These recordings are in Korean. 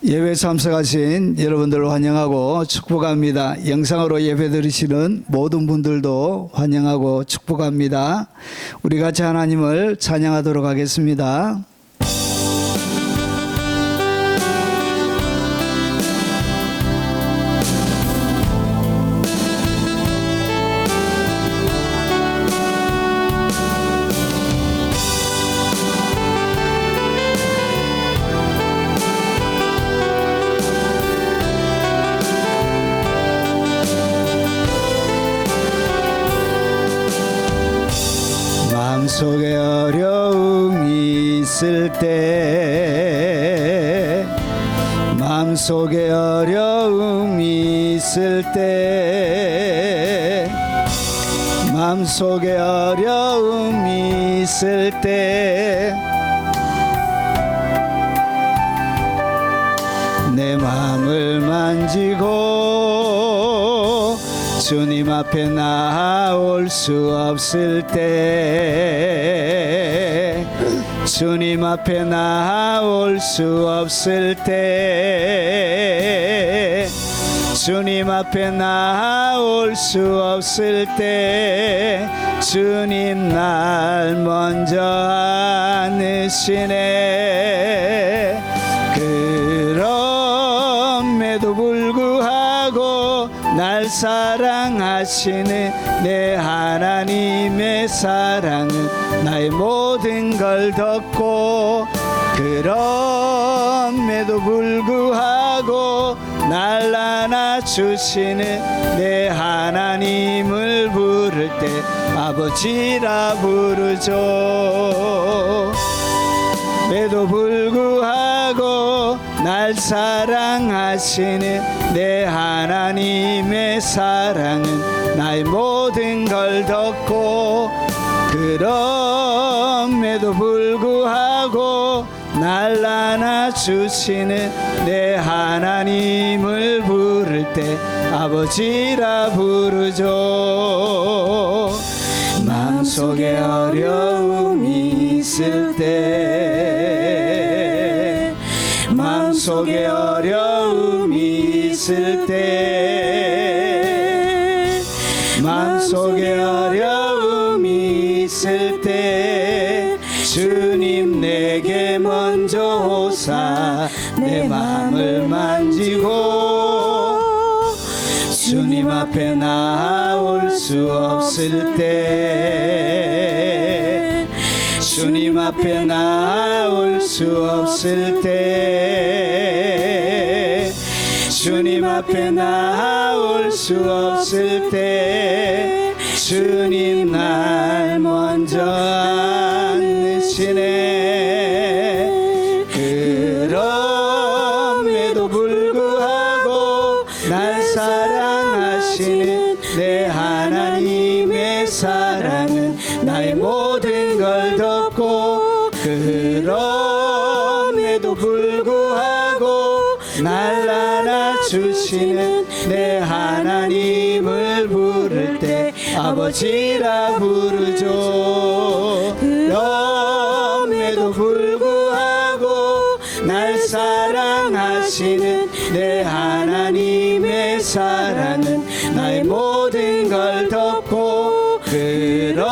예배 참석하신 여러분들 환영하고 축복합니다. 영상으로 예배 드리시는 모든 분들도 환영하고 축복합니다. 우리 같이 하나님을 찬양하도록 하겠습니다. 마음속에 어려움이 있을 때, 마음속에 어려움이 있을 때, 마음속에 어려움이 있을 때, 내 마음을 만지고 주님 앞에 나올 수 없을 때, 주님 앞에 나올 수 없을 때, 주님 앞에 나올 수 없을 때, 주님 날 먼저 안으시네. 그럼에도 불구하고 날 사랑하시는 내 하나님의 사랑은 나의 모든 걸 덮고, 그럼에도 불구하고 날 안아주시는 내 하나님을 부를 때 아버지라 부르죠. 에도 불구하고 날 사랑하시는 내 하나님의 사랑은 나의 모든 걸 덮고, 그럼에도 불구하고 날 안아주시는 내 하나님을 부를 때 아버지라 부르죠. 마음속에 어려움이 있을 때, 마음속에 어려움이 있을 때, 마음속에 어려움이 있을 때, 주님 내게 먼저 오사 내 마음을 만지고, 주님 앞에 나올 수 없을 때, 주님 앞에 나올 수 없을 때, 주님 앞에 나올 수 없을 때, 주님 날 먼저 안으시네. 그럼에도 불구하고 날 사랑하시는 내 하나님의 사랑은 나의 모든 걸 덮고, 그럼에도 불구하고 날 안아주시는 내 하나님을 부를 때 아버지라 부르죠. 그럼에도 불구하고 날 사랑하시는 내 하나님의 사랑은 나의 모든 걸 덮고, 그럼에도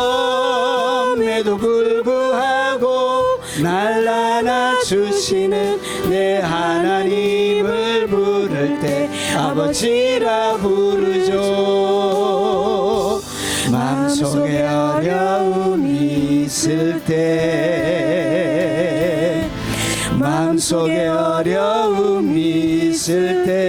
불구하고 날 안아주시는 내 하나님을 부를 때 아버지라 부르죠. 마음속에 어려움이 있을 때, 마음속에 어려움이 있을 때,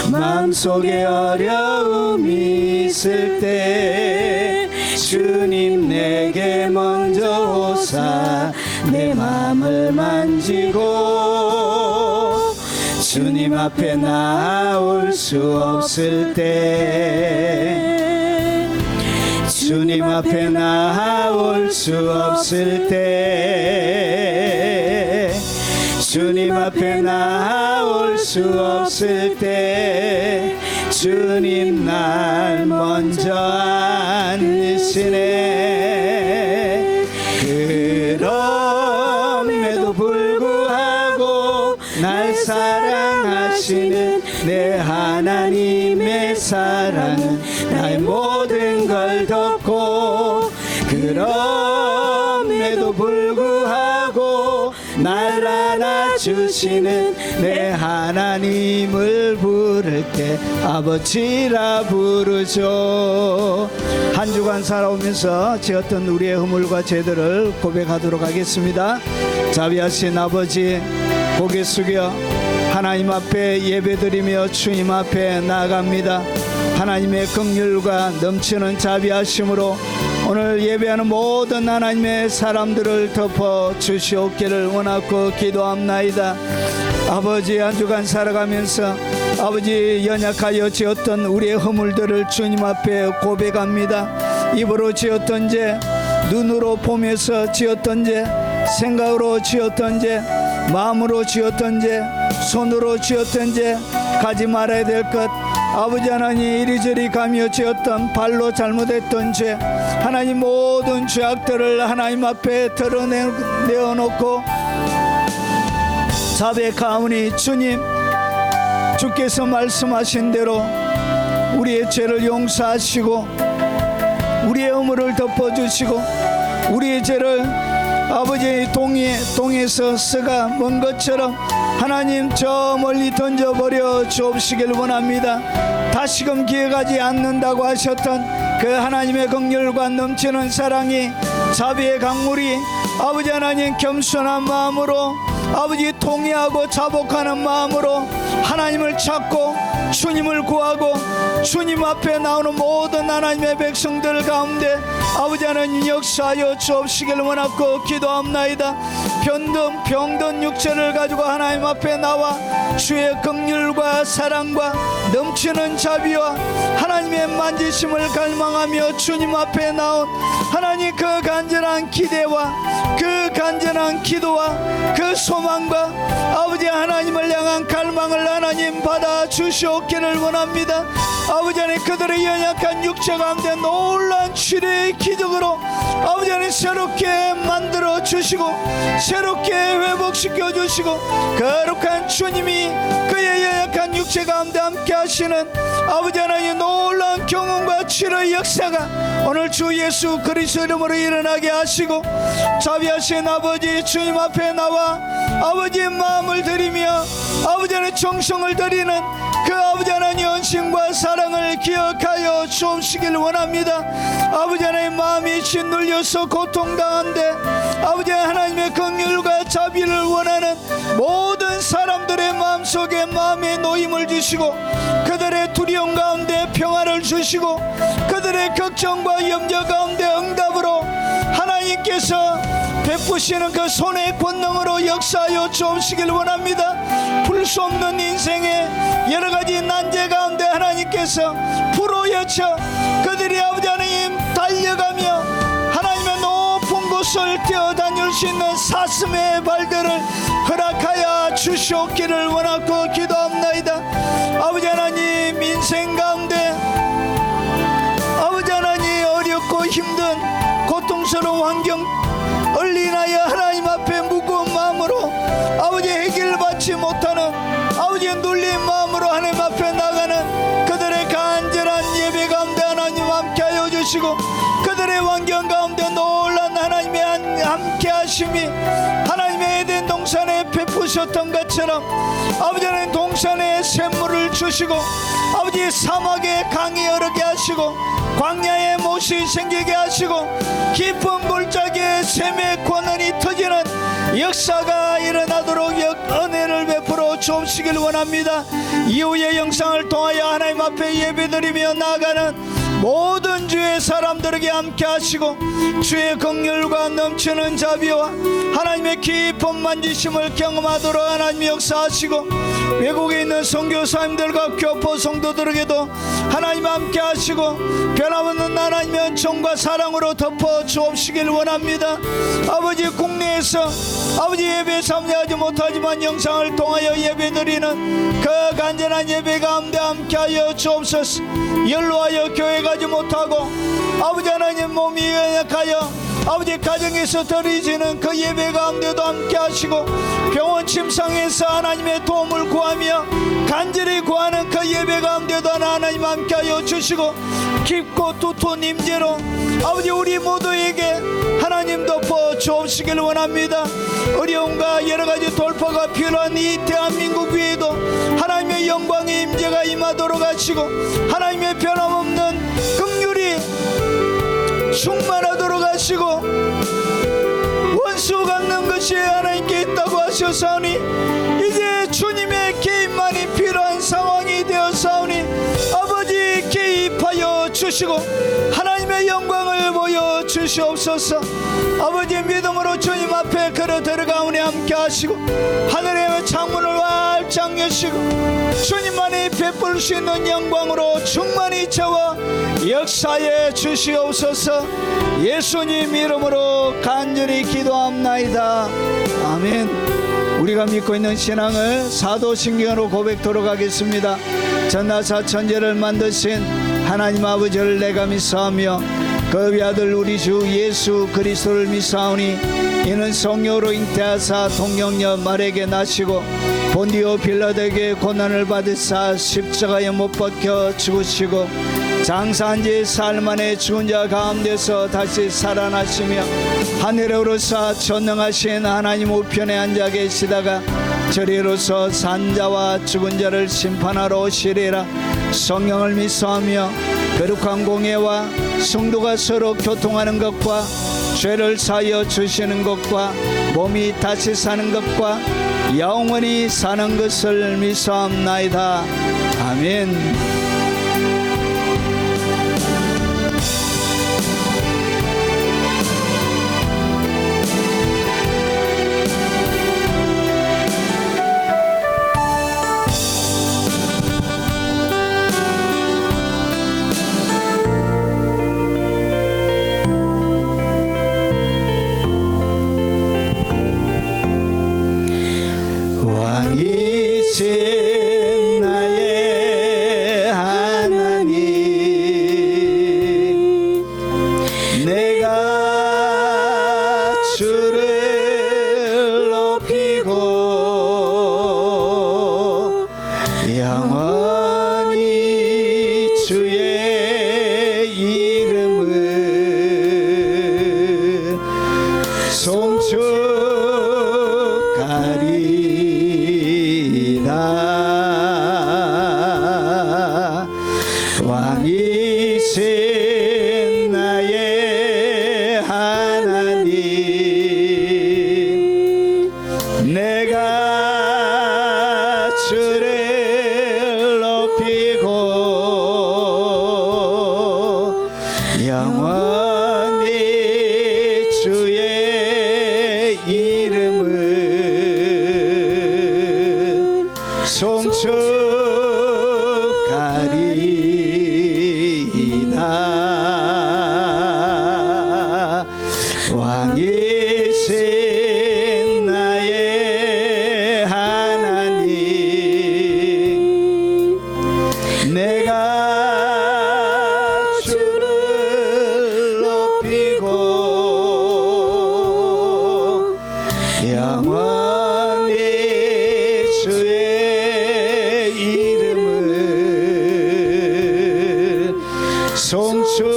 마음속에 어려움이 있을 때, 주님 내게 먼저 오사 내 마음을 만지고, 주님 앞에 나올 수 없을 때, 주님 앞에 나올 수 없을 때, 주님 앞에 나올 수 없을 때, 주님 날 먼저 안으시네. 그럼에도 불구하고 날 사랑하시는 내 하나님의 사랑은 나의 모든 걸 덮고 그럼에도 불구하고 날 안아주시는 내 하나님을 부를 때 아버지라 부르죠. 한 주간 살아오면서 지었던 우리의 허물과 죄들을 고백하도록 하겠습니다. 자비하신 아버지, 고개 숙여 하나님 앞에 예배드리며 주님 앞에 나아갑니다. 하나님의 긍휼과 넘치는 자비하심으로 오늘 예배하는 모든 하나님의 사람들을 덮어 주시옵기를 원하고 기도합나이다. 아버지, 한 주간 살아가면서 아버지 연약하여 지었던 우리의 허물들을 주님 앞에 고백합니다. 입으로 지었던 죄, 눈으로 보면서 지었던 죄, 생각으로 지었던 죄, 마음으로 지었던 죄, 손으로 지었던 죄, 가지 말아야 될 것, 아버지 하나님 이리저리 가며 지었던 발로 잘못했던 죄, 하나님 모든 죄악들을 하나님 앞에 드러내어놓고 자백하오니 주님, 주께서 말씀하신 대로 우리의 죄를 용서하시고 우리의 허물을 덮어주시고 우리의 죄를 아버지 동에서 쇠가 먼 것처럼 하나님 저 멀리 던져버려 주옵시길 원합니다. 다시금 기회가지 않는다고 하셨던 그 하나님의 긍휼과 넘치는 사랑이, 자비의 강물이 아버지 하나님 겸손한 마음으로 아버지 통회하고 자복하는 마음으로 하나님을 찾고 주님을 구하고 주님 앞에 나오는 모든 하나님의 백성들 가운데 아버지 하나님 역사하여 주옵시길 원하고 기도합나이다. 병든 육체를 가지고 하나님 앞에 나와 주의 긍휼과 사랑과 넘치는 자비와 하나님의 만지심을 갈망하며 주님 앞에 나온 하나님 그 간절한 기대와 그 간절한 기도와 그 소망과 아버지 하나님을 향한 갈망을 하나님 받아 주시옵기를 원합니다. 아버지 하나님 그들의 연약한 육체 가운데 놀라운 치료의 기적으로 아버지 하나님 새롭게 만들어 주시고 새롭게 회복시켜 주시고 거룩한 주님이 그의 연약한 육체 가운데 함께 하시는 아버지 하나님 놀라운 경험과 치료의 역사가 오늘 주 예수 그리스도 이름으로 일어나게 하시고 자비하신 아버지 주님 앞에 나와 아버지의 마음을 드리며 아버지 하나님 정성을 드리는 그 아버지 하나님 헌신과 사랑을 기억하여 주옵시길 원합니다. 아버지 하나님 마음이 짓눌려서 고통당한데 아버지 하나님의 긍휼과 자비를 원하는 모든 사람들의 마음속에 마음의 노임을 주시고 그들의 두려움 가운데 평화를 주시고 그들의 걱정과 염려 가운데 응답으로 하나님께서 베푸시는 그 손의 권능으로 역사하여 주옵시길 원합니다. 풀 수 없는 인생의 여러가지 난제 가운데 하나님께서 불어여쳐 그들이 아버지 하나님 달려가며 하나님의 높은 곳을 뛰어다닐 수 있는 사슴의 발들을 허락하여 주시옵기를 원하고 기도합나이다. 아버지 하나님 인생 가운데 아버지 하나님 어렵고 힘든 고통스러운 환경 얼린하여 하나님 앞에 무거운 마음으로 아버지 해결받지 못하는 아버지의 눌린 마음으로 하나님 앞에 나가는 그들의 간절한 예배 가운데 하나님 함께하여 주시고 그들의 환경 가운데 놀란 하나님의 함께 하심이 하나님의 에덴 동산에 베푸셨던 것처럼 아버지 하나님 동산에 샘물을 주시고 아버지 사막에 강이 흐르게 하시고 광야에 못이 생기게 하시고 깊은 골짜기에 샘의 권한이 터지는 역사가 일어나도록 은혜를 베풀어 주옵시길 원합니다. 이후의 영상을 통하여 하나님 앞에 예배드리며 나아가는 모든 주의 사람들에게 함께 하시고 주의 긍휼과 넘치는 자비와 하나님의 깊은 만지심을 경험하도록 하나님 역사하시고 외국에 있는 선교사님들과 교포 성도들에게도 하나님 함께 하시고 변함없는 하나님의 은총과 사랑으로 덮어 주옵시길 원합니다. 아버지 국내에서 아버지 예배 참여하지 못하지만 영상을 통하여 예배드리는 그 간절한 예배 가운데 함께하여 주옵소서. 연로하여 교회 가지 못하고 아버지 하나님 몸이 연약하여 아버지 가정에서 드려지는 그 예배 가운데도 함께 하시고 병원 침상에서 하나님의 도움을 구하며 간절히 구하는 그 예배 가운데도 하나님 함께하여 주시고 깊고 두터운 임재로 아버지 우리 모두에게 하나님 덮어 주옵시길 원합니다. 어려움과 여러가지 돌파가 필요한 이 대한민국 위에도 하나님의 영광의 임재가 임하도록 하시고 하나님의 변함없는 긍휼이 충만하도록 하시고 원수 갚는 것이 하나님께 있다고 하셨사오니 이제 주님의 개입만이 필요한 상황이 되었사오니 아버지 개입하여 주시고 하나님의 영광을 보여주시옵소서. 아버지 믿음으로 주님 앞에 걸어 들어가오니 함께 하시고 하늘의 창문을 활짝 여시고 주님만이 베풀 수 있는 영광으로 충만히 채워 역사해 주시옵소서. 예수님 이름으로 간절히 기도합나이다. 아멘. 우리가 믿고 있는 신앙을 사도신경으로 고백토록 하겠습니다. 전나사 천지를 만드신 하나님 아버지를 내가 믿사오며 그 외아들 우리 주 예수 그리스도를 믿사오니 이는 성령으로 잉태하사 동정녀 말에게 나시고 본디오 빌라도에게 고난을 받으사 십자가에 못 박혀 죽으시고 장사한 지 사흘 만에 죽은 자 가운데서 다시 살아나시며 하늘에 오르사 전능하신 하나님 우편에 앉아 계시다가 저리로서 산자와 죽은 자를 심판하러 오시리라. 성령을 믿사오며 거룩한 공예와 성도가 서로 교통하는 것과 죄를 사하여 주시는 것과 몸이 다시 사는 것과 영원히 사는 것을 믿사옵나이다. 아멘. 왕이신 나의 하나님 내가 주를 높이고 영원히 주의 이름을 송축하리. 왕이신 나의 하나님 내가 주를 높이고 영원히 주의 이름을 송축하리이다. 왕이신 나의 하나님 내가 주를 높이고 영원히 주의 이름을 송축하리이다.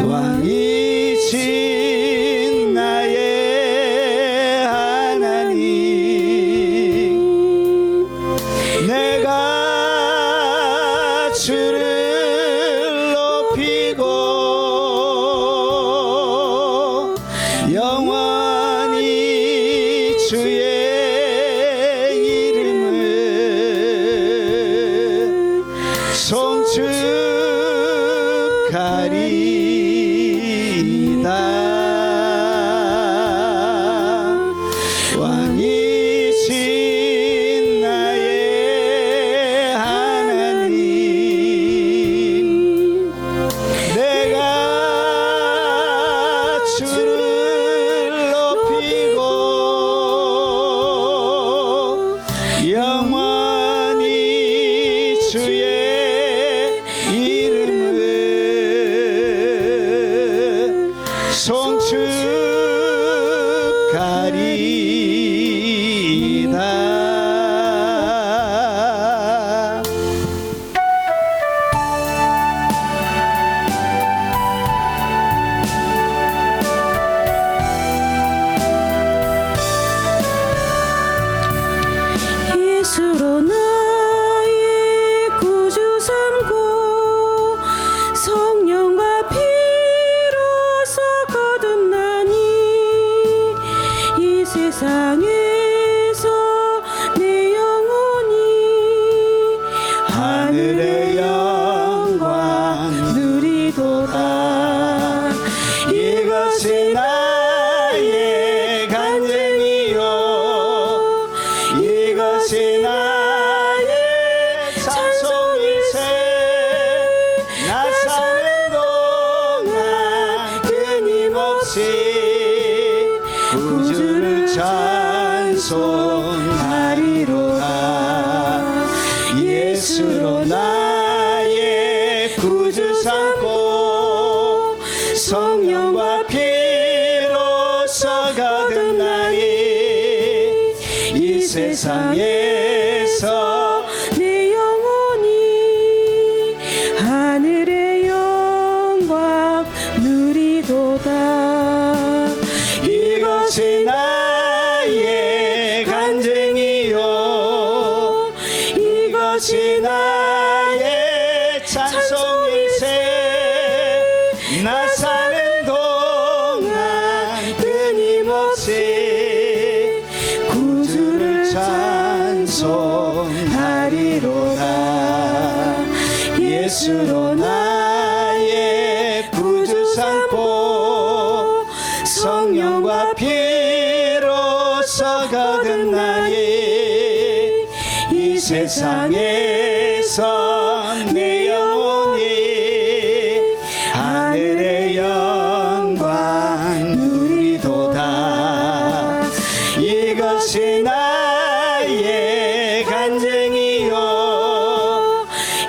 왕이신 나의 하나님 내가 주를 높이고 영원히 주의 송축하리이다. 성령과 피로써 거듭나니 이 세상에서 내 영혼이 하늘의 영광 누리도다. 이것이 나의 간증이요 이것이 나의 찬송일세 나 사는 동안 끊임없이 구주를 찬송하리로다. 예수로 나의 구주 삼고 성령과 피로써 거듭나니 이 세상에서 내 영혼이 하늘의 영광 누리도다. 이것이 나의 간증이요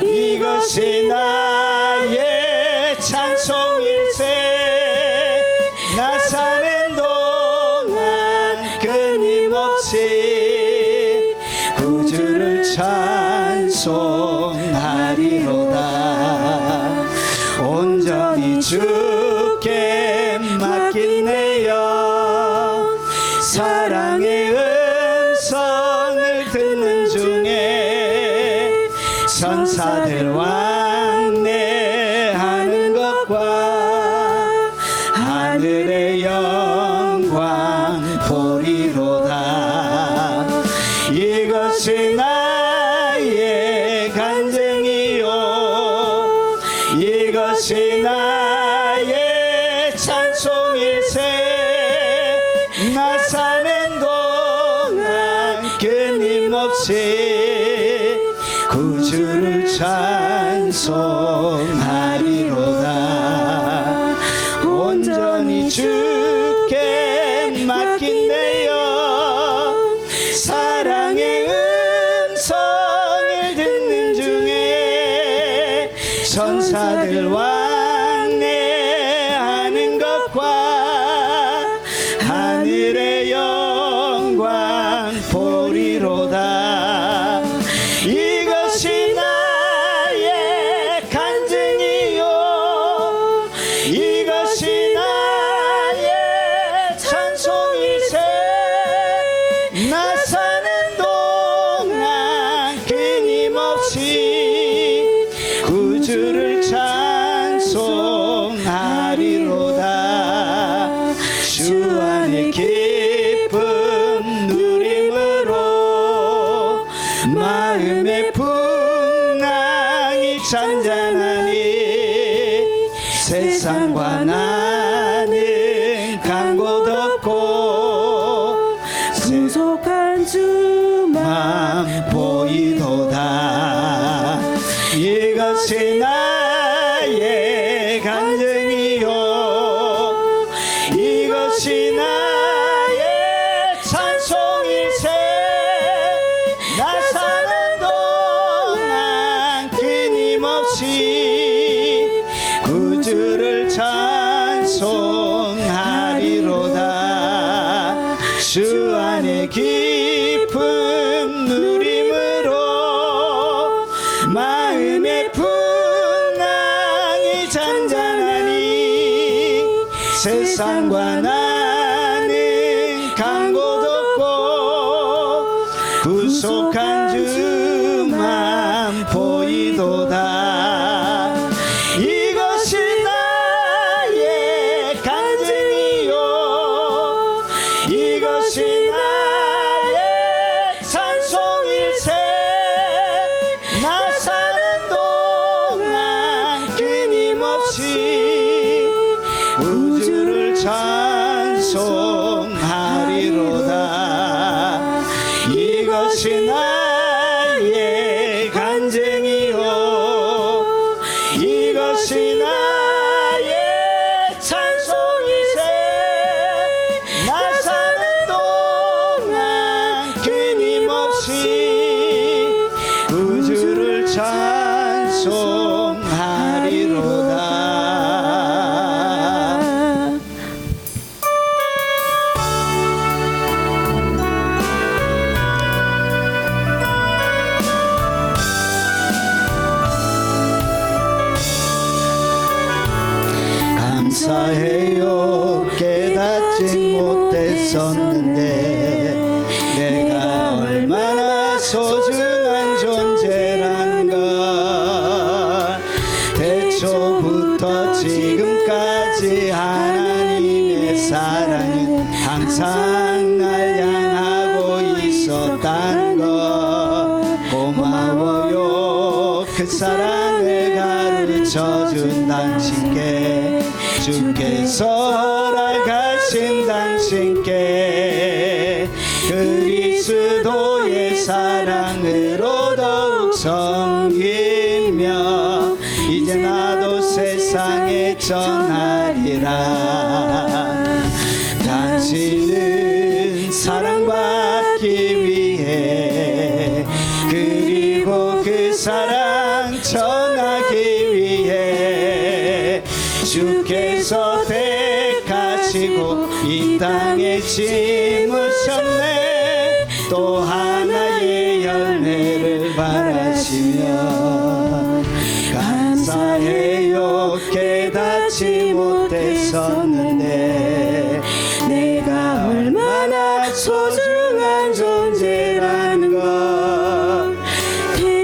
이것이 나의 찬송일세 나 사는 동안 끊임없이 구주를 찬송하리로다. 온전히 주께 맡긴 내 영 사랑의 음성을 듣는 중에 선사들 왕래하는 것과 하늘의 영광 보리로다. 이것이 나의 간증이요 이것이 나의 찬송일세 나 사는 동안 끊임없이 구주를 찬송하리로다. 온전히 주께 맡긴 내 영 사랑의 음성을 듣는 중에 천사들 왕래하는 것과 하늘의 영광 보리로다. 이것이 나의 간증이요 이것이 나의 찬송일세 나 사는 동안 끊임없이 구주를 찬송하리로다. 주 안에 기쁨 누림으로 마음의 풍랑이 잔잔하니 세상과 나는 간 곳 없고 구속한 주만 보이도다. 이것이 나의 간증이요 이것이 나의 찬송일세 나 사는 동안 끊임없이 구주를 찬송하리로다. 주 안에 기쁨 누림으로 마음의 풍랑이 잔잔하니 세상과 나는 간 곳 없고 구속한 주만 보이도다. 이것이 나의 간증이요 이것이 나의 찬송일세 나 사는 동안 끊임없이 우주를 찬송하리로다. 이것이 나 감사해요. 깨닫지 못했었는데 내가 얼마나 소중한 존재란 걸 대초부터 지금까지 하나님의 사랑은 항상 날 향하고 있었다는 걸 고마워요. 그 사랑을 가르쳐준 당신께 주께서 허락하신 당신께 그리스도의 사랑으로 더욱 섬기며 이제 나도 세상에 전하리라. 당신은 사랑받기 위해 그리고 그 사랑 전하기 위해 주께서 택하시고 이 땅에 심으셨네. 또 하나의 열매를 바라시며 감사해요. 깨닫지 못했었는데 내가 얼마나 소중한 존재라는 걸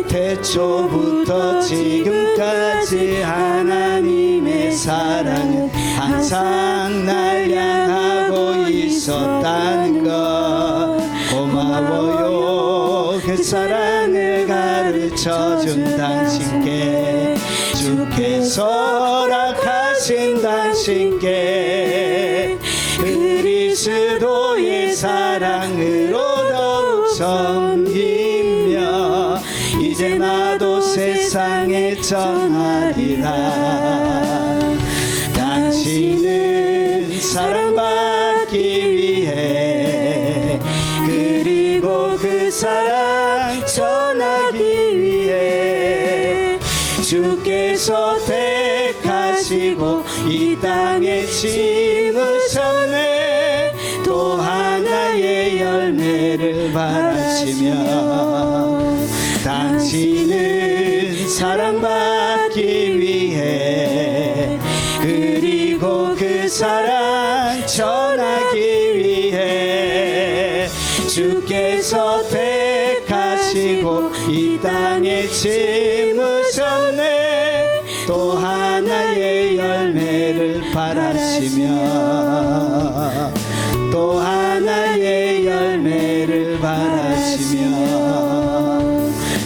대초부터 지금까지 하나님의 사랑은 항상 날 향하고 있었다는 것 고마워요. 그 사랑을 가르쳐준 당신께 주께서 허락하신 당신께 그리스도의 사랑으로 더욱 섬기며 이제 나도 세상에 전하리라. 당신은 사랑받기 위해 그리고 그 사랑 전하기 위해 주께서 택하시고 이 땅에 심으셨네. 또 하나의 열매를 바라시며 당신은 사랑받기 위해 그리고 그 사랑 전하기 위해 주께서 택하시고 이 땅에 심으셨네. 또 하나의 열매를 바라시며 또 하나의 열매를 바라시며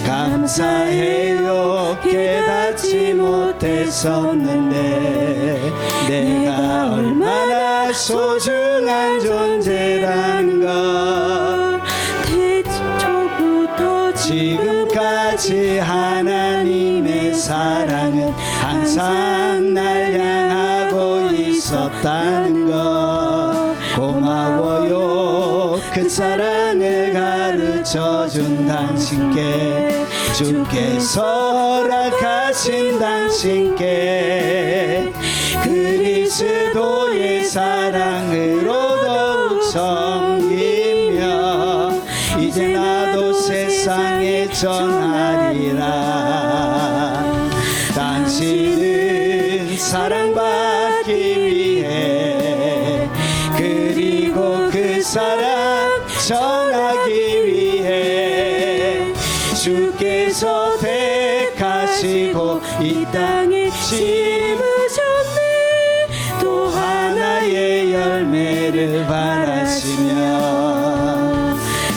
감사해요. 깨닫지 못했었는데 내가 얼마나 소중한 존재란 걸 대초부터 지금까지 하나님의 사랑은 항상 날 향하고 있었다는 것 고마워요. 그 사랑을 가르쳐준 당신께 주께서 허락하신 당신께 그리스도의 사랑으로 더욱 섬기며 이제 나도 세상에 전하리라. 당신은 사랑받기 위해 그리고 그 사랑 전하기 위해 주께서 택하시고 이 땅에 심으셨네. 또 하나의 열매를 바라시며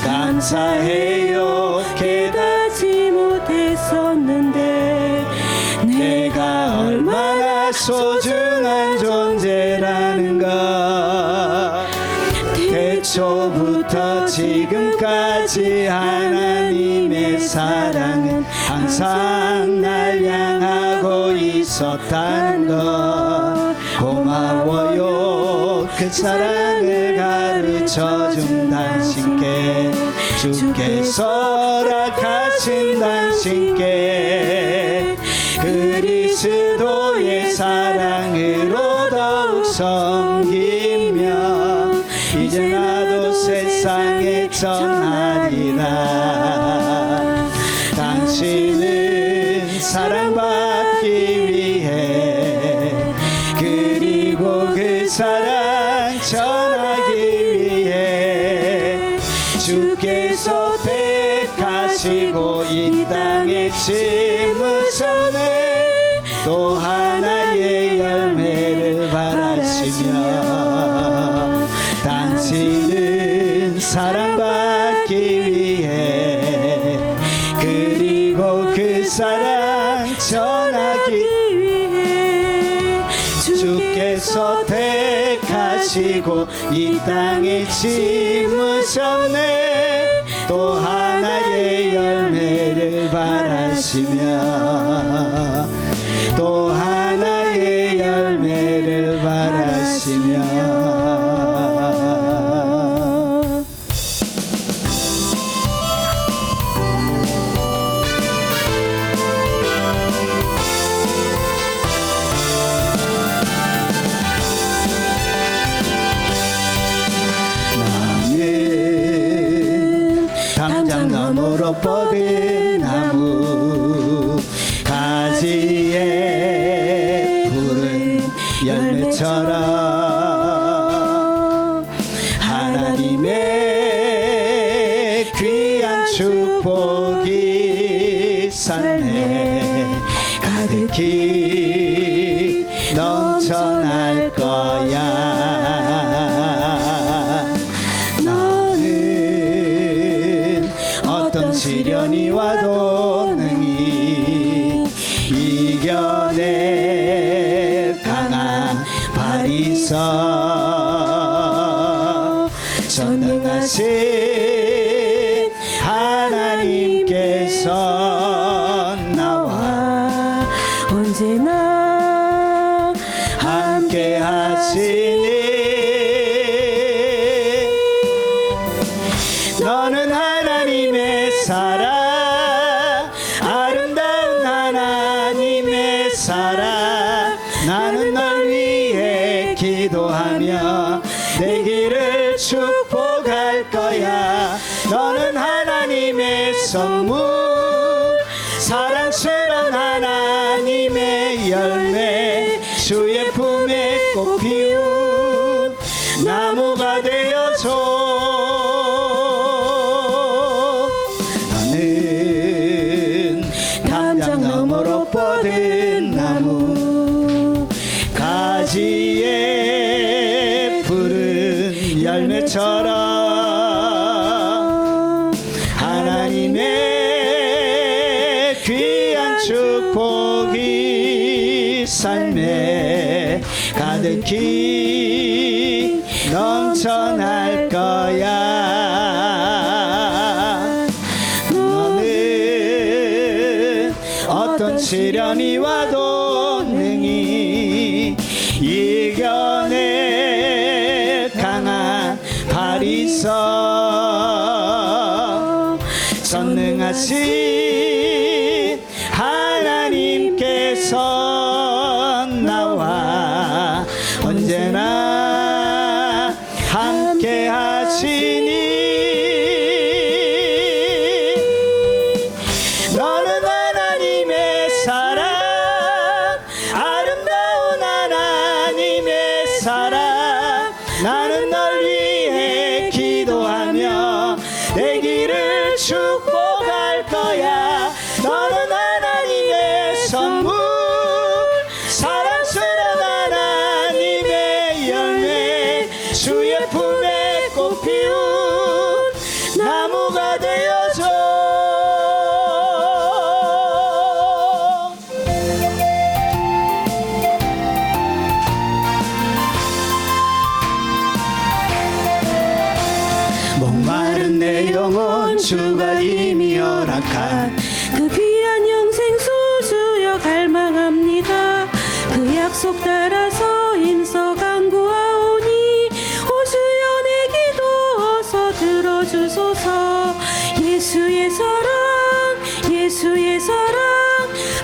감사해요. 깨닫지 못했었는데 내가 얼마나 소중한 존재라는 것 대초부터 지금까지 하나님의 사랑은 항상 날 향하고 있었다는 것 고마워요. 그 사랑을 가르쳐준 당신께 주께서 허락하신 당신께 그리스도의 사랑으로 더욱 섬기며 이제 나도 세상에 전하리라. 당신은 사랑받기 위해 그리고 심으셨네 또 하나의 열매를 바라시며 당신은 사랑받기 위해 그리고 그 사랑 전하기 위해 주께서 택하시고 이 땅에 심으셨네 또 하나의 열매를 바라시며 또 하나의 열매를 바라시며 담장 너머로 뻗은 나무 가지에 푸른 열매처럼 하나님의 귀한 축복이 삶에 가득히 넘쳐날 거야. 어떤 시련이 와도 능히 이겨낼 강한 발이 있어 전능하신 하나님께서 나와 언제나 함께 하시니 너는 하나님의 사랑 아름다운 하나님의 사랑 나는 널 위해 기도하며 내 길을 축복할 거야. 너는 하나님의 선물 사랑스러운 하나님의 열매 주의 품에 꽃 피운 나무가 되어줘. 담장 너머로 뻗은 나무 가지에 푸른 열매처럼 하나님의 귀한 축복이 삶에 가득히 넘쳐날 거야. 어떤 시련이 와도 능히 이겨낼 강한 발이 있어 전능하신 하나님께서 나와 언제나 함께 하시니 너는 하나님의 사랑 아름다운 하나님의 사랑 나는 널 위해 기도하며 내 길을 축복할 거야. 너는 하나님의 선물 사랑스러운 하나님의 열매 주의 품에 꽃 피운 나무가 되어줘. 목마른 내 영혼 주가 이미 허락한 그 귀한 영생수 주여 갈망합니다. 그 약속 따라서 힘써 간구하오니 오 주여 내 기도 어서 들어주소서. 예수의 사랑 예수의 사랑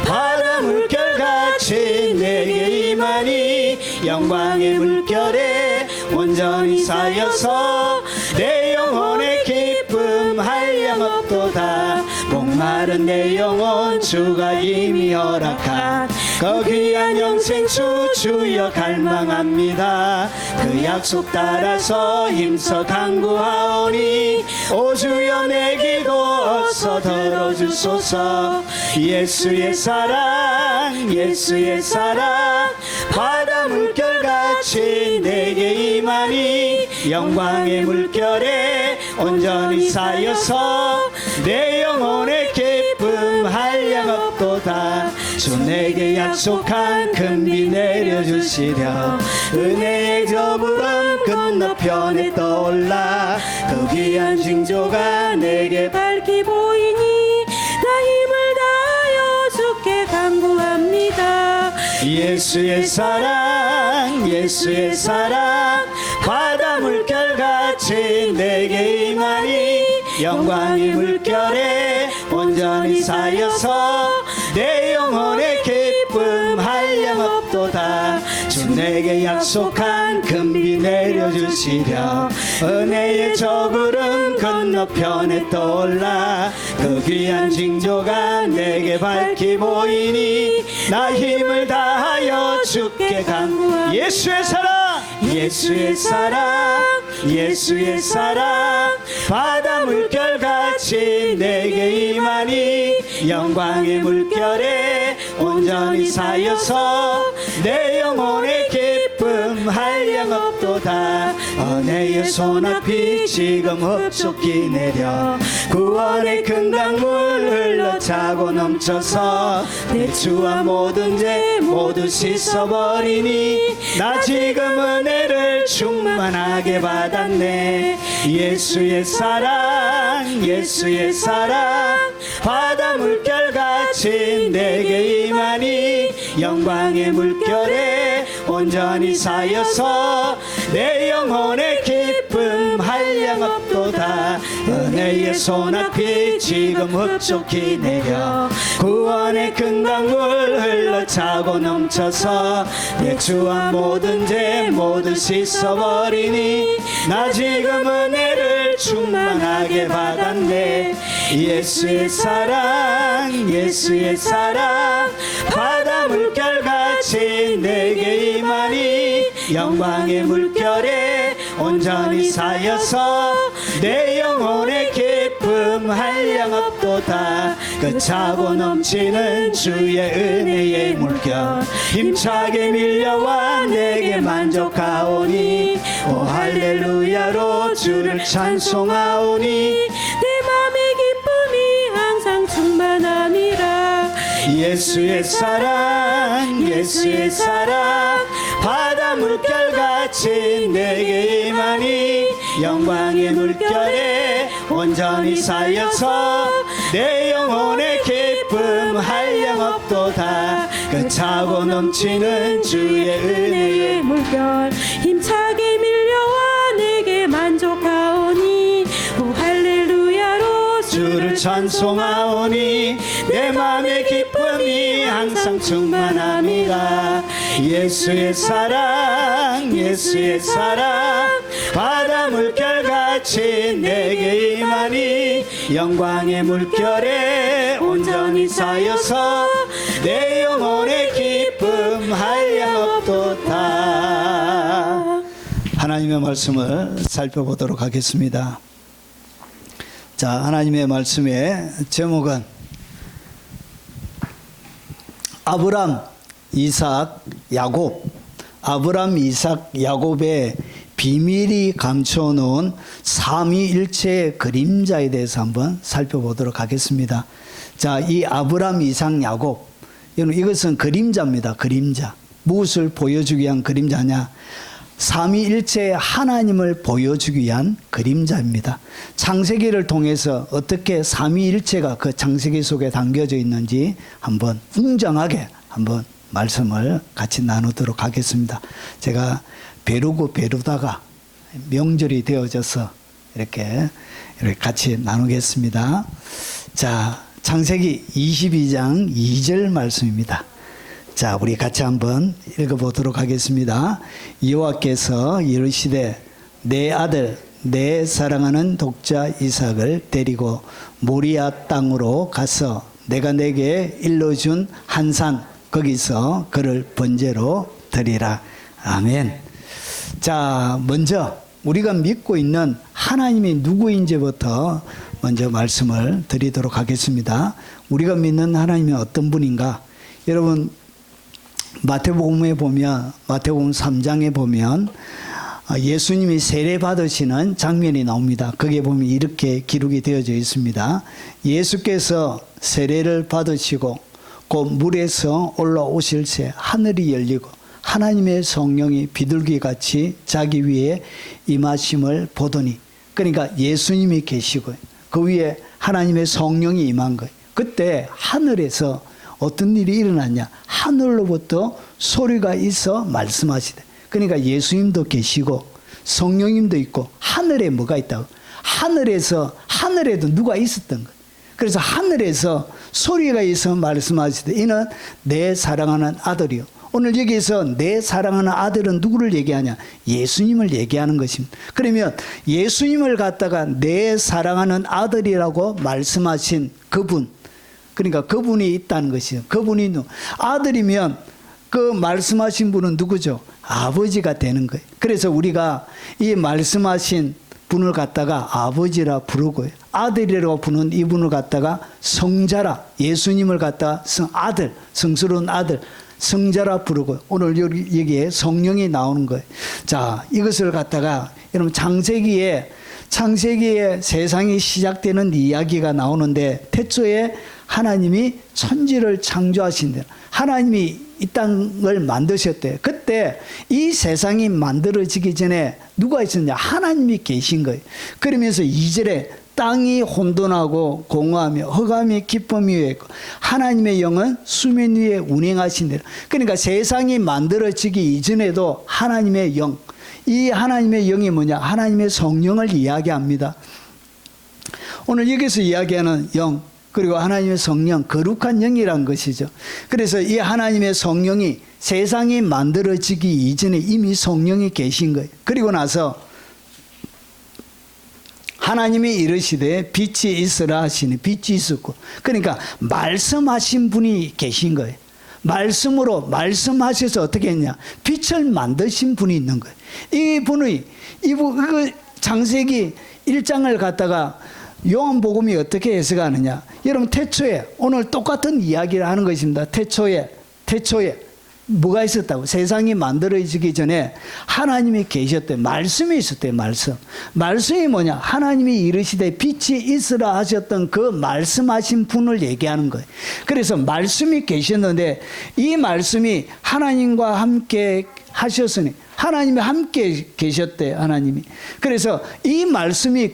바다 물결같이 내게 임하니 영광의 물결에 온전히 쌓여서 내 영혼의 기쁨 한량없도다. 목마른 내 영혼 주가 이미 허락한 그 귀한 영생수 주여 갈망합니다. 그 약속 따라서 힘써 간구하오니 오 주여 내 기도 어서 들어주소서. 예수의 사랑 예수의 사랑 바다 물결같이 내게 임하니 영광의 물결에 온전히 쌓여서 내 영혼의 기쁨 한량 없도다. 주 내게 약속한 금비 내려주시려 은혜의 저 구름 건너편에 떠올라 그 귀한 징조가 내게 밝히 보이니 나 힘을 다하여 주께 간구합니다. 예수의 사랑 예수의 사랑 바다 물결같이 내게 임하니 영광의 물결에 온전히 쌓여서 내 영혼의 기쁨 한량 없도다. 주 내게 약속한 금비 내려주시려 은혜의 저 구름 건너편에 떠올라 그 귀한 징조가 내게 밝히 보이니 나 힘을 다하여 주께 간구합니다. 예수의 사랑 예수의 사랑 예수의 사랑 바다 물결같이 내게 임하니 영광의 물결에 온전히 쌓여서 내 영혼의 기쁨 한량 없도다. 은혜의 손앞이 지금 흡족히 내려 구원의 큰 강물 흘러 차고 넘쳐서 내 주와 모든 죄 모두 씻어버리니 나 지금 은혜를 충만하게 받았네. 예수의 사랑 예수의 사랑 바다 물결같이 내게 임하니 영광의 물결에 온전히 쌓여서 내 영혼의 기쁨 한량 없도다. 은혜의 손앞이 지금 흡족히 내려 구원의 큰 강물 흘러 차고 넘쳐서 내 주와 모든 죄 모두 씻어버리니 나 지금 은혜를 충만하게 받았네. 예수의 사랑 예수의 사랑 바다 물결같이 내게 임하니 영광의 물결에 온전히 쌓여서 내 영혼의 기쁨 한량 없도다. 그 차고 넘치는 주의 은혜의 물결 힘차게 밀려와 내게 만족하오니 오 할렐루야로 주를 찬송하오니 내 맘의 기쁨이 항상 충만함이라. 예수의 사랑 예수의 사랑 바다 물결같이 내게 임하니 영광의 물결에 온전히 쌓여서 내 영혼의 기쁨 한량 없도다. 그 차고 넘치는 주의 은혜의 물결 힘차게 밀려와 내게 만족하오니 오 할렐루야로 주를 찬송하오니 내 맘의 기쁨이 항상 충만함이라. 예수의 사랑 예수의 사랑 바다 물결같이 내게 임하니 영광의 물결에 온전히 쌓여서 내 영혼의 기쁨 한량 없도다. 하나님의 말씀을 살펴보도록 하겠습니다. 자, 하나님의 말씀의 제목은 아브람, 이삭, 야곱. 아브람, 이삭, 야곱의 비밀이 감춰놓은 삼위일체의 그림자에 대해서 한번 살펴보도록 하겠습니다. 자, 이 아브람, 이삭, 야곱, 이것은 그림자입니다. 그림자. 무엇을 보여주기 위한 그림자냐? 삼위일체의 하나님을 보여주기 위한 그림자입니다. 창세기를 통해서 어떻게 삼위일체가 그 창세기 속에 담겨져 있는지 한번 웅장하게 한번 말씀을 같이 나누도록 하겠습니다. 제가 배루다가 명절이 되어져서 이렇게 같이 나누겠습니다. 자, 창세기 22장 2절 말씀입니다. 자, 우리 같이 한번 읽어보도록 하겠습니다. 여호와께서 이르시되 내 아들 내 사랑하는 독자 이삭을 데리고 모리아 땅으로 가서 내가 내게 일러준 한 산 거기서 그를 번제로 드리라. 아멘. 자, 먼저 우리가 믿고 있는 하나님이 누구인지부터 먼저 말씀을 드리도록 하겠습니다. 우리가 믿는 하나님이 어떤 분인가? 여러분, 마태복음에 보면, 마태복음 3장에 보면 예수님이 세례 받으시는 장면이 나옵니다. 거기에 보면 이렇게 기록이 되어져 있습니다. 예수께서 세례를 받으시고 곧 물에서 올라오실 새 하늘이 열리고 하나님의 성령이 비둘기같이 자기 위에 임하심을 보더니, 그러니까 예수님이 계시고 그 위에 하나님의 성령이 임한 거예요. 그때 하늘에서 어떤 일이 일어났냐? 하늘로부터 소리가 있어 말씀하시대. 그러니까 예수님도 계시고 성령님도 있고 하늘에 뭐가 있다고? 하늘에도 누가 있었던 거예요. 그래서 하늘에서 소리가 있어 말씀하시되 이는 내 사랑하는 아들이요. 오늘 여기서 내 사랑하는 아들은 누구를 얘기하냐? 예수님을 얘기하는 것입니다. 그러면 예수님을 갖다가 내 사랑하는 아들이라고 말씀하신 그분, 그러니까 그분이 있다는 것이죠. 그분이 아들이면 그 말씀하신 분은 누구죠? 아버지가 되는 거예요. 그래서 우리가 이 말씀하신 분을 갖다가 아버지라 부르고요. 아들이라고 부르는 이분을 갖다가 성자라, 예수님을 갖다가 아들, 성스러운 아들, 성자라 부르고, 오늘 여기에 성령이 나오는 거예요. 자, 이것을 갖다가 여러분 창세기에 세상이 시작되는 이야기가 나오는데, 태초에 하나님이 천지를 창조하신대요. 하나님이 이 땅을 만드셨대요. 그때 이 세상이 만들어지기 전에 누가 있었냐? 하나님이 계신 거예요. 그러면서 2절에 땅이 혼돈하고 공허하며 흑암이 기쁨이 위에 있고 하나님의 영은 수면 위에 운행하신대요. 그러니까 세상이 만들어지기 이전에도 하나님의 영, 이 하나님의 영이 뭐냐? 하나님의 성령을 이야기합니다. 오늘 여기서 이야기하는 영, 그리고 하나님의 성령, 거룩한 영이란 것이죠. 그래서 이 하나님의 성령이 세상이 만들어지기 이전에 이미 성령이 계신 거예요. 그리고 나서 하나님이 이르시되 빛이 있으라 하시니 빛이 있었고, 그러니까 말씀하신 분이 계신 거예요. 말씀으로 말씀하셔서 어떻게 했냐? 빛을 만드신 분이 있는 거예요. 이분의 창세기 1장을 갖다가 요한복음이 어떻게 해석하느냐? 여러분, 태초에, 오늘 똑같은 이야기를 하는 것입니다. 태초에 뭐가 있었다고? 세상이 만들어지기 전에 하나님이 계셨대. 말씀이 있었대. 말씀이 뭐냐? 하나님이 이르시되 빛이 있으라 하셨던 그 말씀하신 분을 얘기하는 거예요. 그래서 말씀이 계셨는데 이 말씀이 하나님과 함께 하셨으니 하나님이 함께 계셨대. 하나님이. 그래서 이 말씀은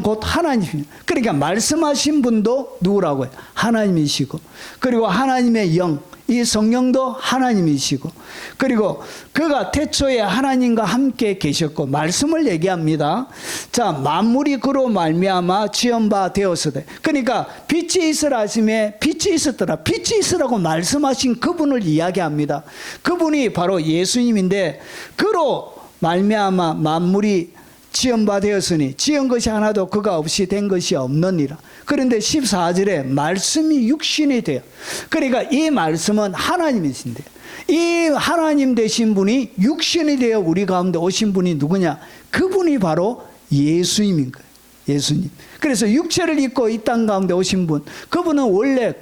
곧 하나님입니다. 그러니까 말씀하신 분도 누구라고요? 하나님이시고, 그리고 하나님의 영, 이 성령도 하나님이시고, 그리고 그가 태초에 하나님과 함께 계셨고, 말씀을 얘기합니다. 자, 만물이 그로 말미암아 지은 바 되었으되, 그러니까 빛이 있으라 하심에 빛이 있었더라. 빛이 있으라고 말씀하신 그분을 이야기합니다. 그분이 바로 예수님인데, 그로 말미암아 만물이 지은 바 되었으니 지은 것이 하나도 그가 없이 된 것이 없느니라. 그런데 14절에 말씀이 육신이 돼요. 그러니까 이 말씀은 하나님이신데, 이 하나님 되신 분이 육신이 되어 우리 가운데 오신 분이 누구냐? 그분이 바로 예수님인 거예요. 예수님. 그래서 육체를 입고 이 땅 가운데 오신 분, 그분은 원래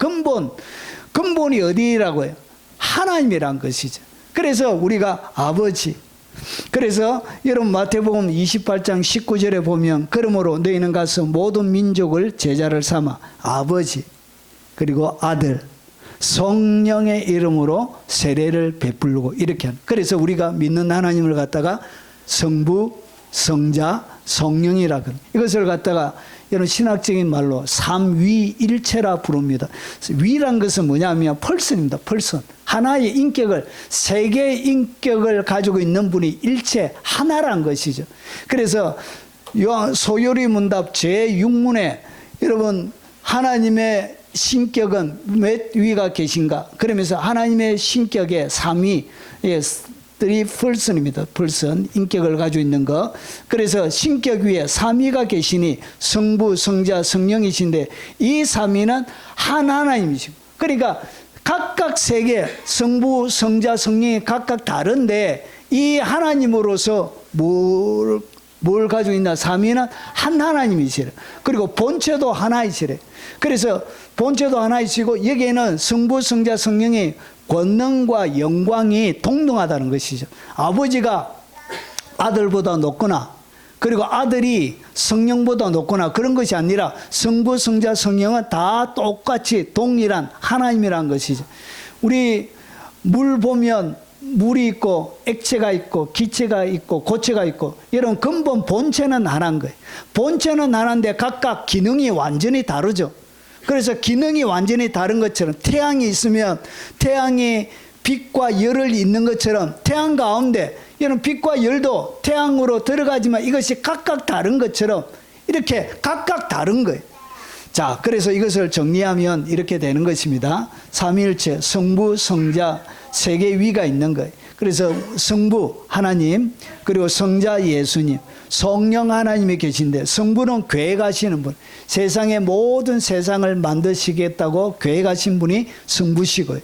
근본이 어디라고 해요? 하나님이란 것이죠. 그래서 우리가 아버지, 그래서 여러분 마태복음 28장 19절에 보면 그러므로 너희는 가서 모든 민족을 제자를 삼아 아버지 그리고 아들 성령의 이름으로 세례를 베풀고 이렇게 하는. 그래서 우리가 믿는 하나님을 갖다가 성부, 성자, 성령이라 그런. 이것을 갖다가 여러분 신학적인 말로 삼위일체라 부릅니다. 위란 것은 뭐냐면 펄슨입니다. 펄슨. 하나의 인격을, 세 개의 인격을 가지고 있는 분이 일체 하나란 것이죠. 그래서 소요리 문답 제6문에 여러분 하나님의 신격은 몇 위가 계신가? 그러면서 하나님의 신격의 3위, 들이 펄슨입니다. 펄슨, 인격을 가지고 있는 거. 그래서 신격 위에 3위가 계시니 성부, 성자, 성령이신데 이 3위는 한 하나님이시고, 그러니까 각각 세 개, 성부, 성자, 성령이 각각 다른데 이 하나님으로서 뭘 가지고 있나? 삼위는 한 하나님이시래. 그리고 본체도 하나이시래. 그래서 본체도 하나이시고 여기에는 성부, 성자, 성령이 권능과 영광이 동등하다는 것이죠. 아버지가 아들보다 높거나 그리고 아들이 성령보다 높거나 그런 것이 아니라 성부, 성자, 성령은 다 똑같이 동일한 하나님이라는 것이죠. 우리 물 보면 물이 있고 액체가 있고 기체가 있고 고체가 있고 이런 근본 본체는 하나인 거예요. 본체는 하나인데 각각 기능이 완전히 다르죠. 그래서 기능이 완전히 다른 것처럼 태양이 있으면 태양이 빛과 열을 잇는 것처럼 태양 가운데 이런 빛과 열도 태양으로 들어가지만 이것이 각각 다른 것처럼 이렇게 각각 다른 거예요. 자, 그래서 이것을 정리하면 이렇게 되는 것입니다. 삼위일체, 성부, 성자, 세 개의 위가 있는 거예요. 그래서 성부 하나님, 그리고 성자 예수님, 성령 하나님이 계신데 성부는 계획하시는 분, 세상의 모든 세상을 만드시겠다고 계획하신 분이 성부시고요.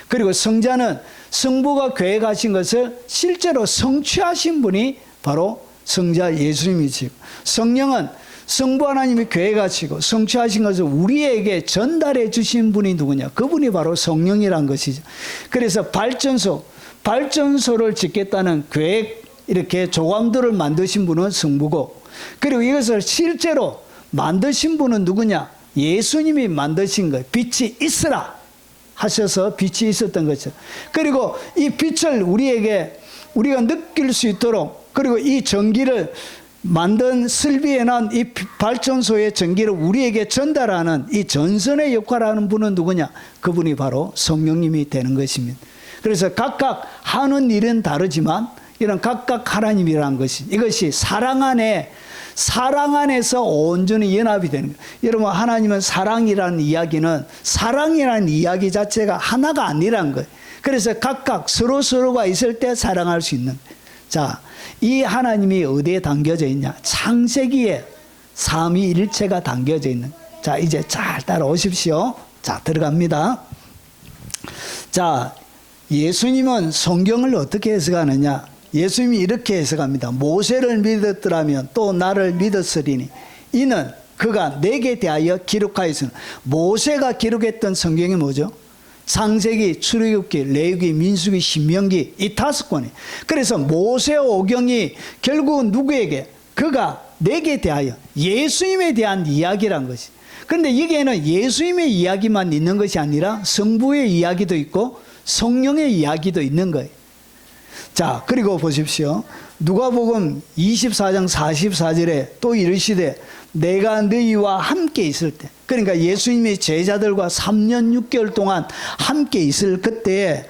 그리고 성자는 성부가 계획하신 것을 실제로 성취하신 분이 바로 성자 예수님이시고, 성령은 성부 하나님이 계획하시고 성취하신 것을 우리에게 전달해 주신 분이 누구냐? 그분이 바로 성령이란 것이죠. 그래서 발전소를 짓겠다는 계획, 이렇게 조감들을 만드신 분은 성부고, 그리고 이것을 실제로 만드신 분은 누구냐? 예수님이 만드신 거예요. 빛이 있으라 하셔서 빛이 있었던 거죠. 그리고 이 빛을 우리가 느낄 수 있도록, 그리고 이 전기를 만든 설비에 난 이 발전소의 전기를 우리에게 전달하는 이 전선의 역할을 하는 분은 누구냐? 그분이 바로 성령님이 되는 것입니다. 그래서 각각 하는 일은 다르지만 이런 각각 하나님이라는 것이, 이것이 사랑 안에서 온전히 연합이 되는 거예요. 여러분, 하나님은 사랑이라는 이야기 자체가 하나가 아니라는 거예요. 그래서 각각 서로가 있을 때 사랑할 수 있는 거예요. 자, 이 하나님이 어디에 담겨져 있냐? 창세기에 삼위일체가 담겨져 있는. 자, 이제 잘 따라오십시오. 자, 들어갑니다. 자, 예수님은 성경을 어떻게 해석하느냐? 예수님이 이렇게 해석합니다. 모세를 믿었더라면 또 나를 믿었으리니 이는 그가 내게 대하여 기록하였으나. 모세가 기록했던 성경이 뭐죠? 창세기, 출애굽기, 레위기, 민수기, 신명기, 이 5권이. 그래서 모세오경이 결국은 누구에게? 그가 내게 대하여, 예수님에 대한 이야기란 것이. 그런데 여기에는 예수님의 이야기만 있는 것이 아니라 성부의 이야기도 있고 성령의 이야기도 있는 거예요. 자, 그리고 보십시오. 누가복음 24장 44절에 또 이르시되 내가 너희와 함께 있을 때, 그러니까 예수님이 제자들과 3년 6개월 동안 함께 있을 그때에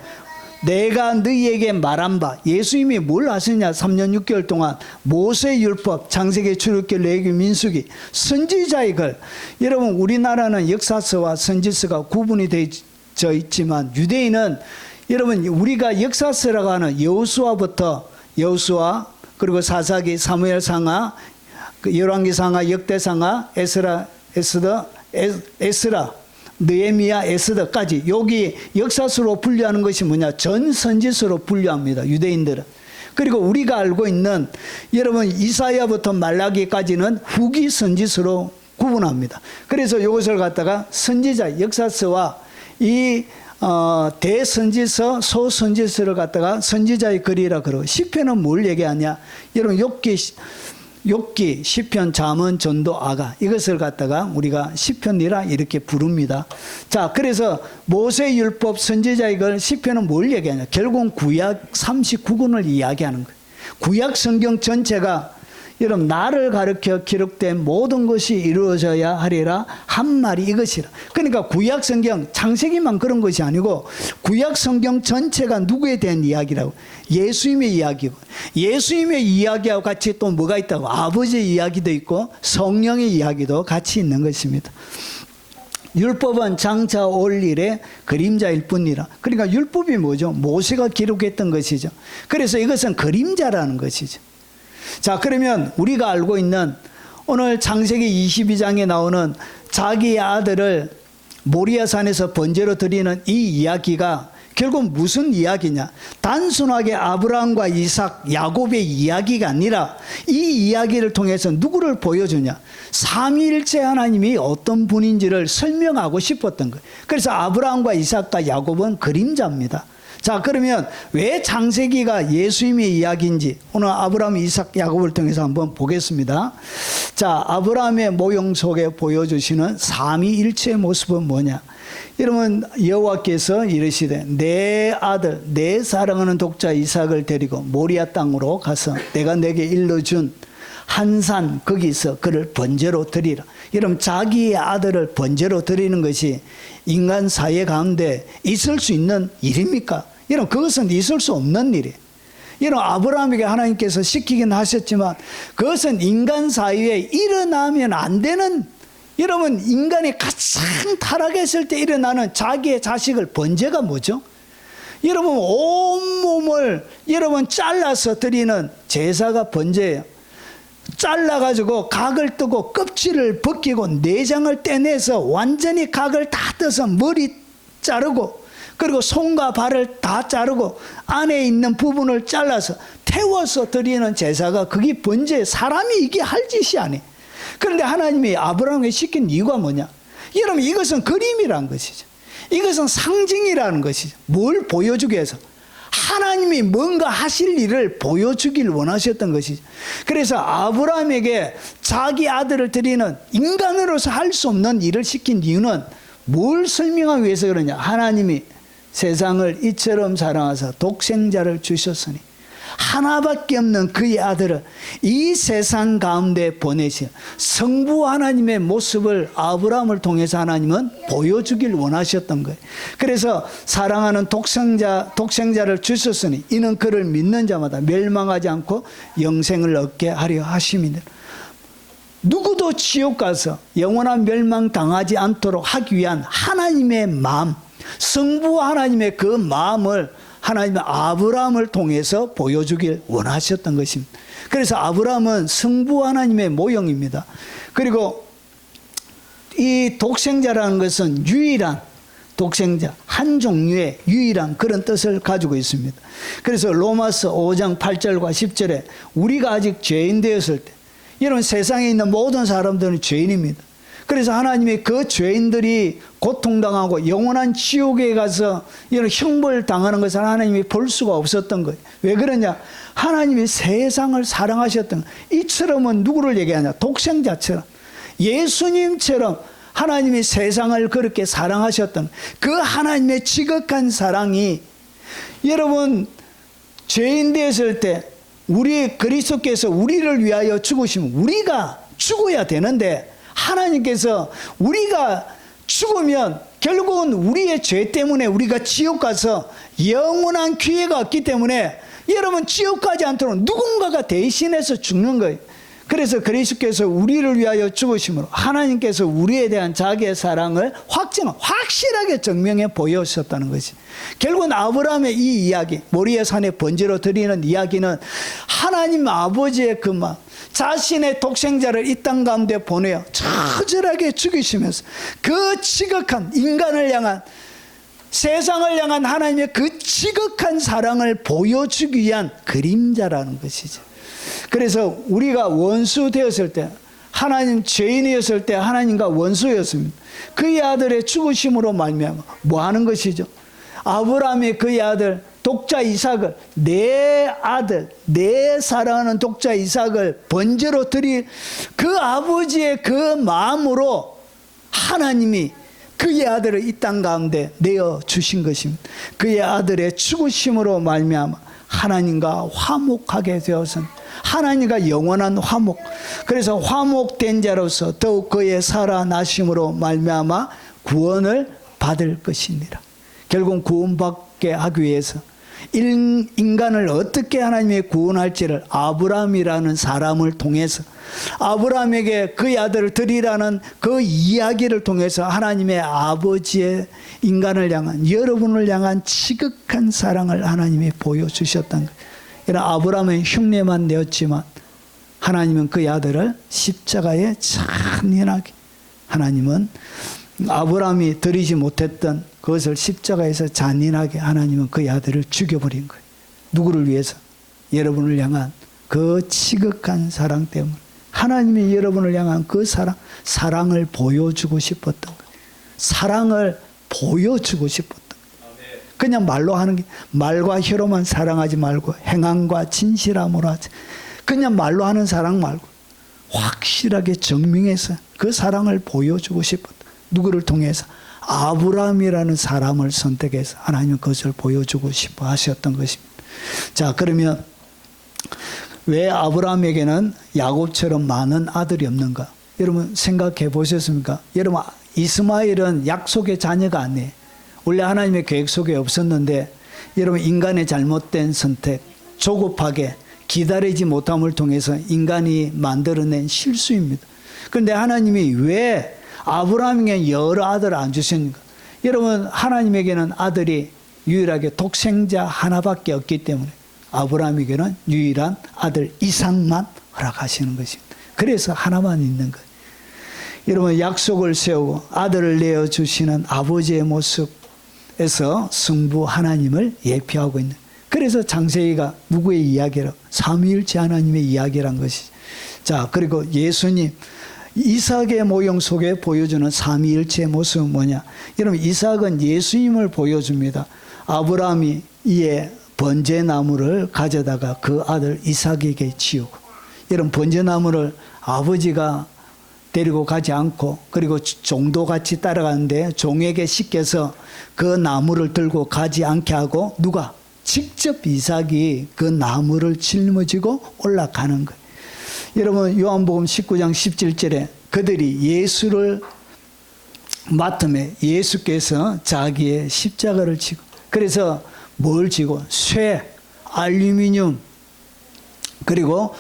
내가 너희에게 말한 바, 예수님이 뭘 하셨냐? 3년 6개월 동안 모세율법, 창세기, 출애굽기, 레위기, 민수기, 선지자의 글. 여러분, 우리나라는 역사서와 선지서가 구분이 되어 있지만 유대인은, 여러분, 우리가 역사서라고 하는 여호수아, 그리고 사사기, 사무엘상하, 열왕기상하, 역대상하, 에스라, 느헤미야, 에스더까지 여기 역사서로 분류하는 것이 뭐냐? 전 선지서로 분류합니다, 유대인들은. 그리고 우리가 알고 있는, 여러분, 이사야부터 말라기까지는 후기 선지서로 구분합니다. 그래서 이것을 갖다가 선지자 역사서와 이 대선지서, 소선지서를 갖다가 선지자의 글이라 그러고, 시편은 뭘 얘기하냐? 여러분, 욥기, 시편, 잠언, 전도, 아가, 이것을 갖다가 우리가 시편이라 이렇게 부릅니다. 자, 그래서 모세율법, 선지자의 글, 시편은 뭘 얘기하냐? 결국은 구약 39권을 이야기하는 거예요. 구약 성경 전체가, 여러분, 나를 가르쳐 기록된 모든 것이 이루어져야 하리라 한 말이 이것이라. 그러니까 구약 성경 창세기만 그런 것이 아니고 구약 성경 전체가 누구에 대한 이야기라고? 예수님의 이야기고, 예수님의 이야기하고 같이 또 뭐가 있다고? 아버지의 이야기도 있고 성령의 이야기도 같이 있는 것입니다. 율법은 장차 올 일의 그림자일 뿐이라. 그러니까 율법이 뭐죠? 모세가 기록했던 것이죠. 그래서 이것은 그림자라는 것이죠. 자, 그러면 우리가 알고 있는 오늘 창세기 22장에 나오는 자기의 아들을 모리아산에서 번제로 드리는 이 이야기가 결국 무슨 이야기냐? 단순하게 아브라함과 이삭, 야곱의 이야기가 아니라 이 이야기를 통해서 누구를 보여주냐? 삼위일체 하나님이 어떤 분인지를 설명하고 싶었던 거예요. 그래서 아브라함과 이삭과 야곱은 그림자입니다. 자, 그러면 왜 창세기가 예수님의 이야기인지 오늘 아브라함, 이삭, 야곱을 통해서 한번 보겠습니다. 자, 아브라함의 모형 속에 보여주시는 삼위일체의 모습은 뭐냐? 여러분, 여호와께서 이르시되 내 아들, 내 사랑하는 독자 이삭을 데리고 모리아 땅으로 가서 내가 내게 일러준 한 산 거기서 그를 번제로 드리라. 여러분, 자기의 아들을 번제로 드리는 것이 인간 사회 가운데 있을 수 있는 일입니까? 여러분, 그것은 있을 수 없는 일이에요. 여러분, 아브라함에게 하나님께서 시키긴 하셨지만 그것은 인간 사회에 일어나면 안 되는, 여러분, 인간이 가장 타락했을 때 일어나는 자기의 자식을 번제가 뭐죠? 여러분, 온몸을 여러분 잘라서 드리는 제사가 번제예요. 잘라가지고 각을 뜨고 껍질을 벗기고 내장을 떼내서 완전히 각을 다 떠서 머리 자르고 그리고 손과 발을 다 자르고 안에 있는 부분을 잘라서 태워서 드리는 제사가 그게 번제, 사람이 이게 할 짓이 아니에요. 그런데 하나님이 아브라함에게 시킨 이유가 뭐냐? 여러분, 이것은 그림이라는 것이죠. 이것은 상징이라는 것이죠. 뭘 보여주기 위해서? 하나님이 뭔가 하실 일을 보여주길 원하셨던 것이죠. 그래서 아브라함에게 자기 아들을 드리는 인간으로서 할 수 없는 일을 시킨 이유는 뭘 설명하기 위해서 그러냐? 하나님이 세상을 이처럼 사랑하사 독생자를 주셨으니 하나밖에 없는 그의 아들을 이 세상 가운데 보내신 성부 하나님의 모습을 아브라함을 통해서 하나님은 보여주길 원하셨던 거예요. 그래서 사랑하는 독생자를 주셨으니 이는 그를 믿는 자마다 멸망하지 않고 영생을 얻게 하려 하심이니라. 누구도 지옥 가서 영원한 멸망 당하지 않도록 하기 위한 하나님의 마음, 성부 하나님의 그 마음을 하나님은 아브라함을 통해서 보여주길 원하셨던 것입니다. 그래서 아브라함은 성부 하나님의 모형입니다. 그리고 이 독생자라는 것은 유일한 독생자, 한 종류의 유일한 그런 뜻을 가지고 있습니다. 그래서 로마서 5장 8절과 10절에 우리가 아직 죄인 되었을 때, 이런 세상에 있는 모든 사람들은 죄인입니다. 그래서 하나님이 그 죄인들이 고통당하고 영원한 지옥에 가서 이런 형벌 당하는 것을 하나님이 볼 수가 없었던 거예요. 왜 그러냐? 하나님이 세상을 사랑하셨던 거예요. 이처럼은 누구를 얘기하냐? 독생자처럼, 예수님처럼 하나님이 세상을 그렇게 사랑하셨던 그 하나님의 지극한 사랑이, 여러분, 죄인 되었을 때 우리 그리스도께서 우리를 위하여 죽으시면 우리가 죽어야 되는데, 하나님께서 우리가 죽으면 결국은 우리의 죄 때문에 우리가 지옥 가서 영원한 기회가 없기 때문에 여러분, 지옥 가지 않도록 누군가가 대신해서 죽는 거예요. 그래서 그리스도께서 우리를 위하여 죽으심으로 하나님께서 우리에 대한 자기의 사랑을 확실하게 증명해 보여주셨다는 것이, 결국은 아브라함의 이 이야기, 모리아 산에 번제로 드리는 이야기는 하나님 아버지의 그 마음, 자신의 독생자를 이 땅 가운데 보내어 처절하게 죽이시면서 그 지극한 인간을 향한, 세상을 향한 하나님의 그 지극한 사랑을 보여주기 위한 그림자라는 것이죠. 그래서 우리가 원수 되었을 때, 하나님 죄인이었을 때 하나님과 원수였습니다. 그의 아들의 죽으심으로 말미암아 뭐 하는 것이죠? 아브라함이 그의 아들 독자 이삭을, 내 아들, 내 사랑하는 독자 이삭을 번제로 드릴 그 아버지의 그 마음으로 하나님이 그의 아들을 이 땅 가운데 내어 주신 것입니다. 그의 아들의 죽으심으로 말미암아 하나님과 화목하게 되어서, 하나님과 영원한 화목, 그래서 화목된 자로서 더욱 그의 살아나심으로 말미암아 구원을 받을 것이니라. 결국 구원받게 하기 위해서 인간을 어떻게 하나님이 구원할지를 아브라함이라는 사람을 통해서, 아브라함에게 그의 아들을 드리라는 그 이야기를 통해서 하나님의 아버지의 인간을 향한, 여러분을 향한 지극한 사랑을 하나님이 보여주셨던 거예요. 이런 아브라함은 흉내만 내었지만 하나님은 그의 아들을 십자가에 잔인하게, 하나님은 아브라함이 드리지 못했던 그것을 십자가에서 잔인하게 하나님은 그의 아들을 죽여버린 거예요. 누구를 위해서? 여러분을 향한 그 지극한 사랑 때문에. 하나님이 여러분을 향한 그 사랑을 보여주고 싶었던 거예요. 사랑을 보여주고 싶었던 거예요. 그냥 말로 하는 게, 말과 혀로만 사랑하지 말고 행함과 진실함으로 하지. 그냥 말로 하는 사랑 말고 확실하게 증명해서 그 사랑을 보여주고 싶었다. 누구를 통해서? 아브라함이라는 사람을 선택해서 하나님은 그것을 보여주고 싶어 하셨던 것입니다. 자, 그러면 왜 아브라함에게는 야곱처럼 많은 아들이 없는가? 여러분 생각해 보셨습니까? 여러분, 이스마엘은 약속의 자녀가 아니에요. 원래 하나님의 계획 속에 없었는데, 여러분 인간의 잘못된 선택, 조급하게 기다리지 못함을 통해서 인간이 만들어낸 실수입니다. 그런데 하나님이 왜 아브라함에게 여러 아들을 안 주십니까? 여러분, 하나님에게는 아들이 유일하게 독생자 하나밖에 없기 때문에 아브라함에게는 유일한 아들 이삭만 허락하시는 것입니다. 그래서 하나만 있는 거예요. 여러분, 약속을 세우고 아들을 내어주시는 아버지의 모습에서 성부 하나님을 예표하고 있는, 그래서 창세기가 누구의 이야기라? 삼위일체 하나님의 이야기란 것이죠. 자, 그리고 예수님 이삭의 모형 속에 보여주는 삼위일체의 모습은 뭐냐? 여러분, 이삭은 예수님을 보여줍니다. 아브라함이 이에 번제나무를 가져다가 그 아들 이삭에게 지우고, 여러분 번제나무를 아버지가 데리고 가지 않고, 그리고 종도같이 따라가는데 종에게 시켜서 그 나무를 들고 가지 않게 하고, 누가? 직접 이삭이 그 나무를 짊어지고 올라가는 거예요. 여러분, 요한복음 19장 17절에 그들이 예수를 맡음에 예수께서 자기의 십자가를 지고, 그래서 뭘 지고? 쇠, 알루미늄, 그리고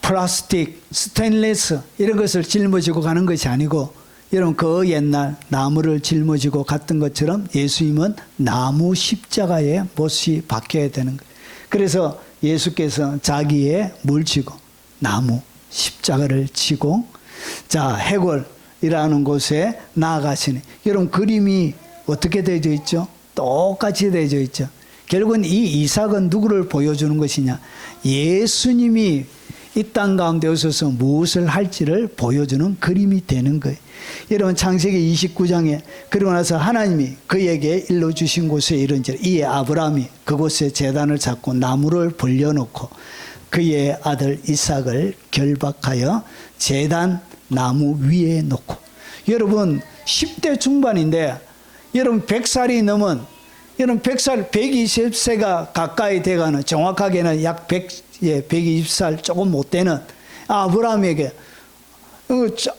플라스틱, 스테인리스 이런 것을 짊어지고 가는 것이 아니고, 여러분 그 옛날 나무를 짊어지고 갔던 것처럼 예수님은 나무 십자가에 못이 박혀야 되는 거예요. 그래서 예수께서 자기의 뭘 지고? 나무 십자가를 지고, 자, 해골이라는 곳에 나아가시네. 여러분 그림이 어떻게 되어져 있죠? 똑같이 되어져 있죠. 결국은 이 이삭은 누구를 보여주는 것이냐? 예수님이 이 땅 가운데 오셔서 무엇을 할지를 보여주는 그림이 되는 거예요. 여러분 창세기 29장에 그러고 나서 하나님이 그에게 일러주신 곳에 이른지라, 이에 아브라함이 그곳에 제단을 쌓고 나무를 벌려놓고 그의 아들 이삭을 결박하여 제단 나무 위에 놓고. 여러분 10대 중반인데, 여러분 100살이 넘은, 여러분 100살 120세가 가까이 돼가는, 정확하게는 약 120살 조금 못 되는 아브라함에게,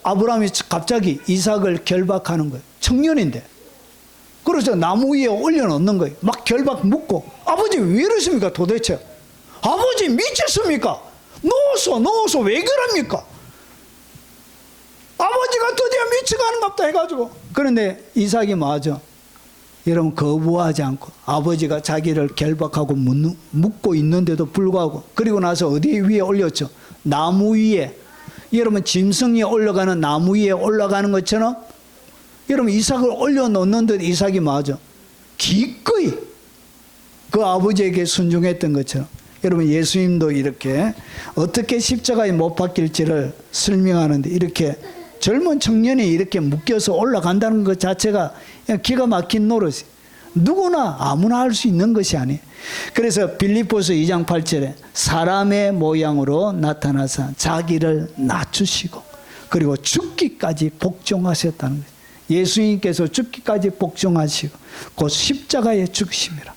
아브라함이 갑자기 이삭을 결박하는 거예요. 청년인데. 그래서 나무 위에 올려놓는 거예요. 막 결박 묶고. 아버지 왜 이러십니까 도대체? 아버지 미쳤습니까? 넣어서 왜 그럽니까? 아버지가 드디어 미쳐가는갑다 해가지고. 그런데 이삭이 맞아. 여러분 거부하지 않고 아버지가 자기를 결박하고 묶고 있는데도 불구하고, 그리고 나서 어디 위에 올렸죠? 나무 위에. 여러분 짐승이 올라가는 나무 위에 올라가는 것처럼 여러분 이삭을 올려놓는 데 이삭이 맞아. 기꺼이 그 아버지에게 순종했던 것처럼 여러분 예수님도 이렇게 어떻게 십자가에 못 박힐지를 설명하는데, 이렇게 젊은 청년이 이렇게 묶여서 올라간다는 것 자체가 그냥 기가 막힌 노릇이, 누구나 아무나 할 수 있는 것이 아니에요. 그래서 빌립보서 2장 8절에 사람의 모양으로 나타나서 자기를 낮추시고 그리고 죽기까지 복종하셨다는 거예요. 예수님께서 죽기까지 복종하시고 곧 십자가에 죽으심이라.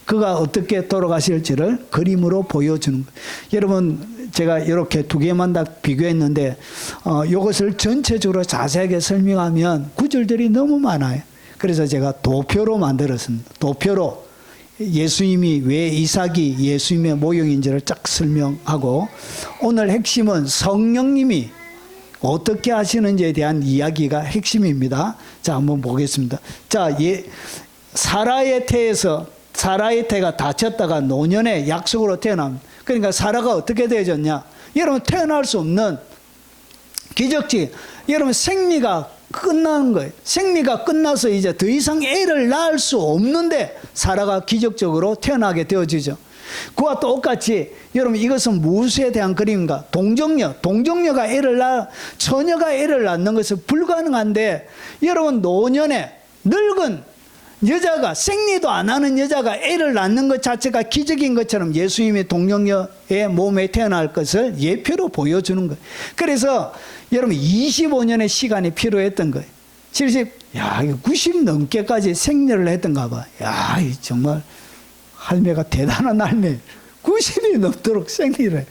그가 어떻게 돌아가실지를 그림으로 보여주는 거예요. 여러분 제가 이렇게 두 개만 다 비교했는데 이것을 전체적으로 자세하게 설명하면 구절들이 너무 많아요. 그래서 제가 도표로 만들었습니다. 도표로 예수님이 왜 이삭이 예수님의 모형인지를 쫙 설명하고, 오늘 핵심은 성령님이 어떻게 하시는지에 대한 이야기가 핵심입니다. 자, 한번 보겠습니다. 자, 사라의 태에서, 사라의 태가 다쳤다가 노년의 약속으로 태어납니다. 그러니까 사라가 어떻게 되어졌냐? 여러분 태어날 수 없는 기적지. 여러분 생리가 끝나는 거예요. 생리가 끝나서 이제 더 이상 애를 낳을 수 없는데 사라가 기적적으로 태어나게 되어지죠. 그와 똑같이 여러분 이것은 무엇에 대한 그림인가? 동정녀가 처녀가 애를 낳는 것은 불가능한데 여러분 노년에 늙은 여자가 생리도 안 하는 여자가 애를 낳는 것 자체가 기적인 것처럼 예수님이 동정녀의 몸에 태어날 것을 예표로 보여주는 거예요. 그래서 여러분 25년의 시간이 필요했던 거예요. 90 넘게까지 생리를 했던가 봐. 야, 정말 할매가 대단한 할매. 90이 넘도록 생리를 해.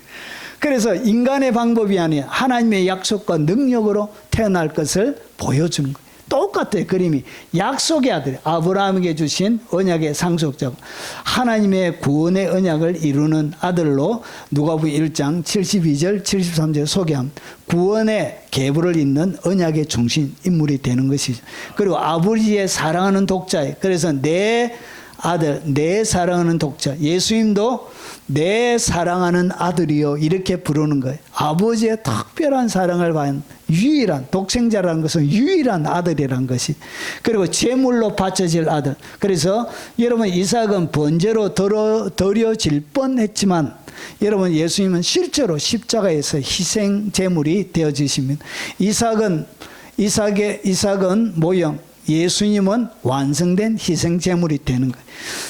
그래서 인간의 방법이 아니라 하나님의 약속과 능력으로 태어날 것을 보여주는 거예요. 똑같아요. 그림이 약속의 아들 아브라함에게 주신 언약의 상속자고 하나님의 구원의 언약을 이루는 아들로 누가복음 1장 72절 73절 소개함. 구원의 계보를 잇는 언약의 중심 인물이 되는 것이죠. 그리고 아버지의 사랑하는 독자예요. 그래서 내 아들, 내 사랑하는 독자. 예수님도 내 사랑하는 아들이요 이렇게 부르는 거예요. 아버지의 특별한 사랑을 받은 유일한 독생자라는 것은 유일한 아들이라는 것이. 그리고 제물로 바쳐질 아들. 그래서 여러분 이삭은 번제로 드려질 뻔했지만 여러분 예수님은 실제로 십자가에서 희생 제물이 되어지십니다. 이삭은 모형, 예수님은 완성된 희생 제물이 되는 거예요.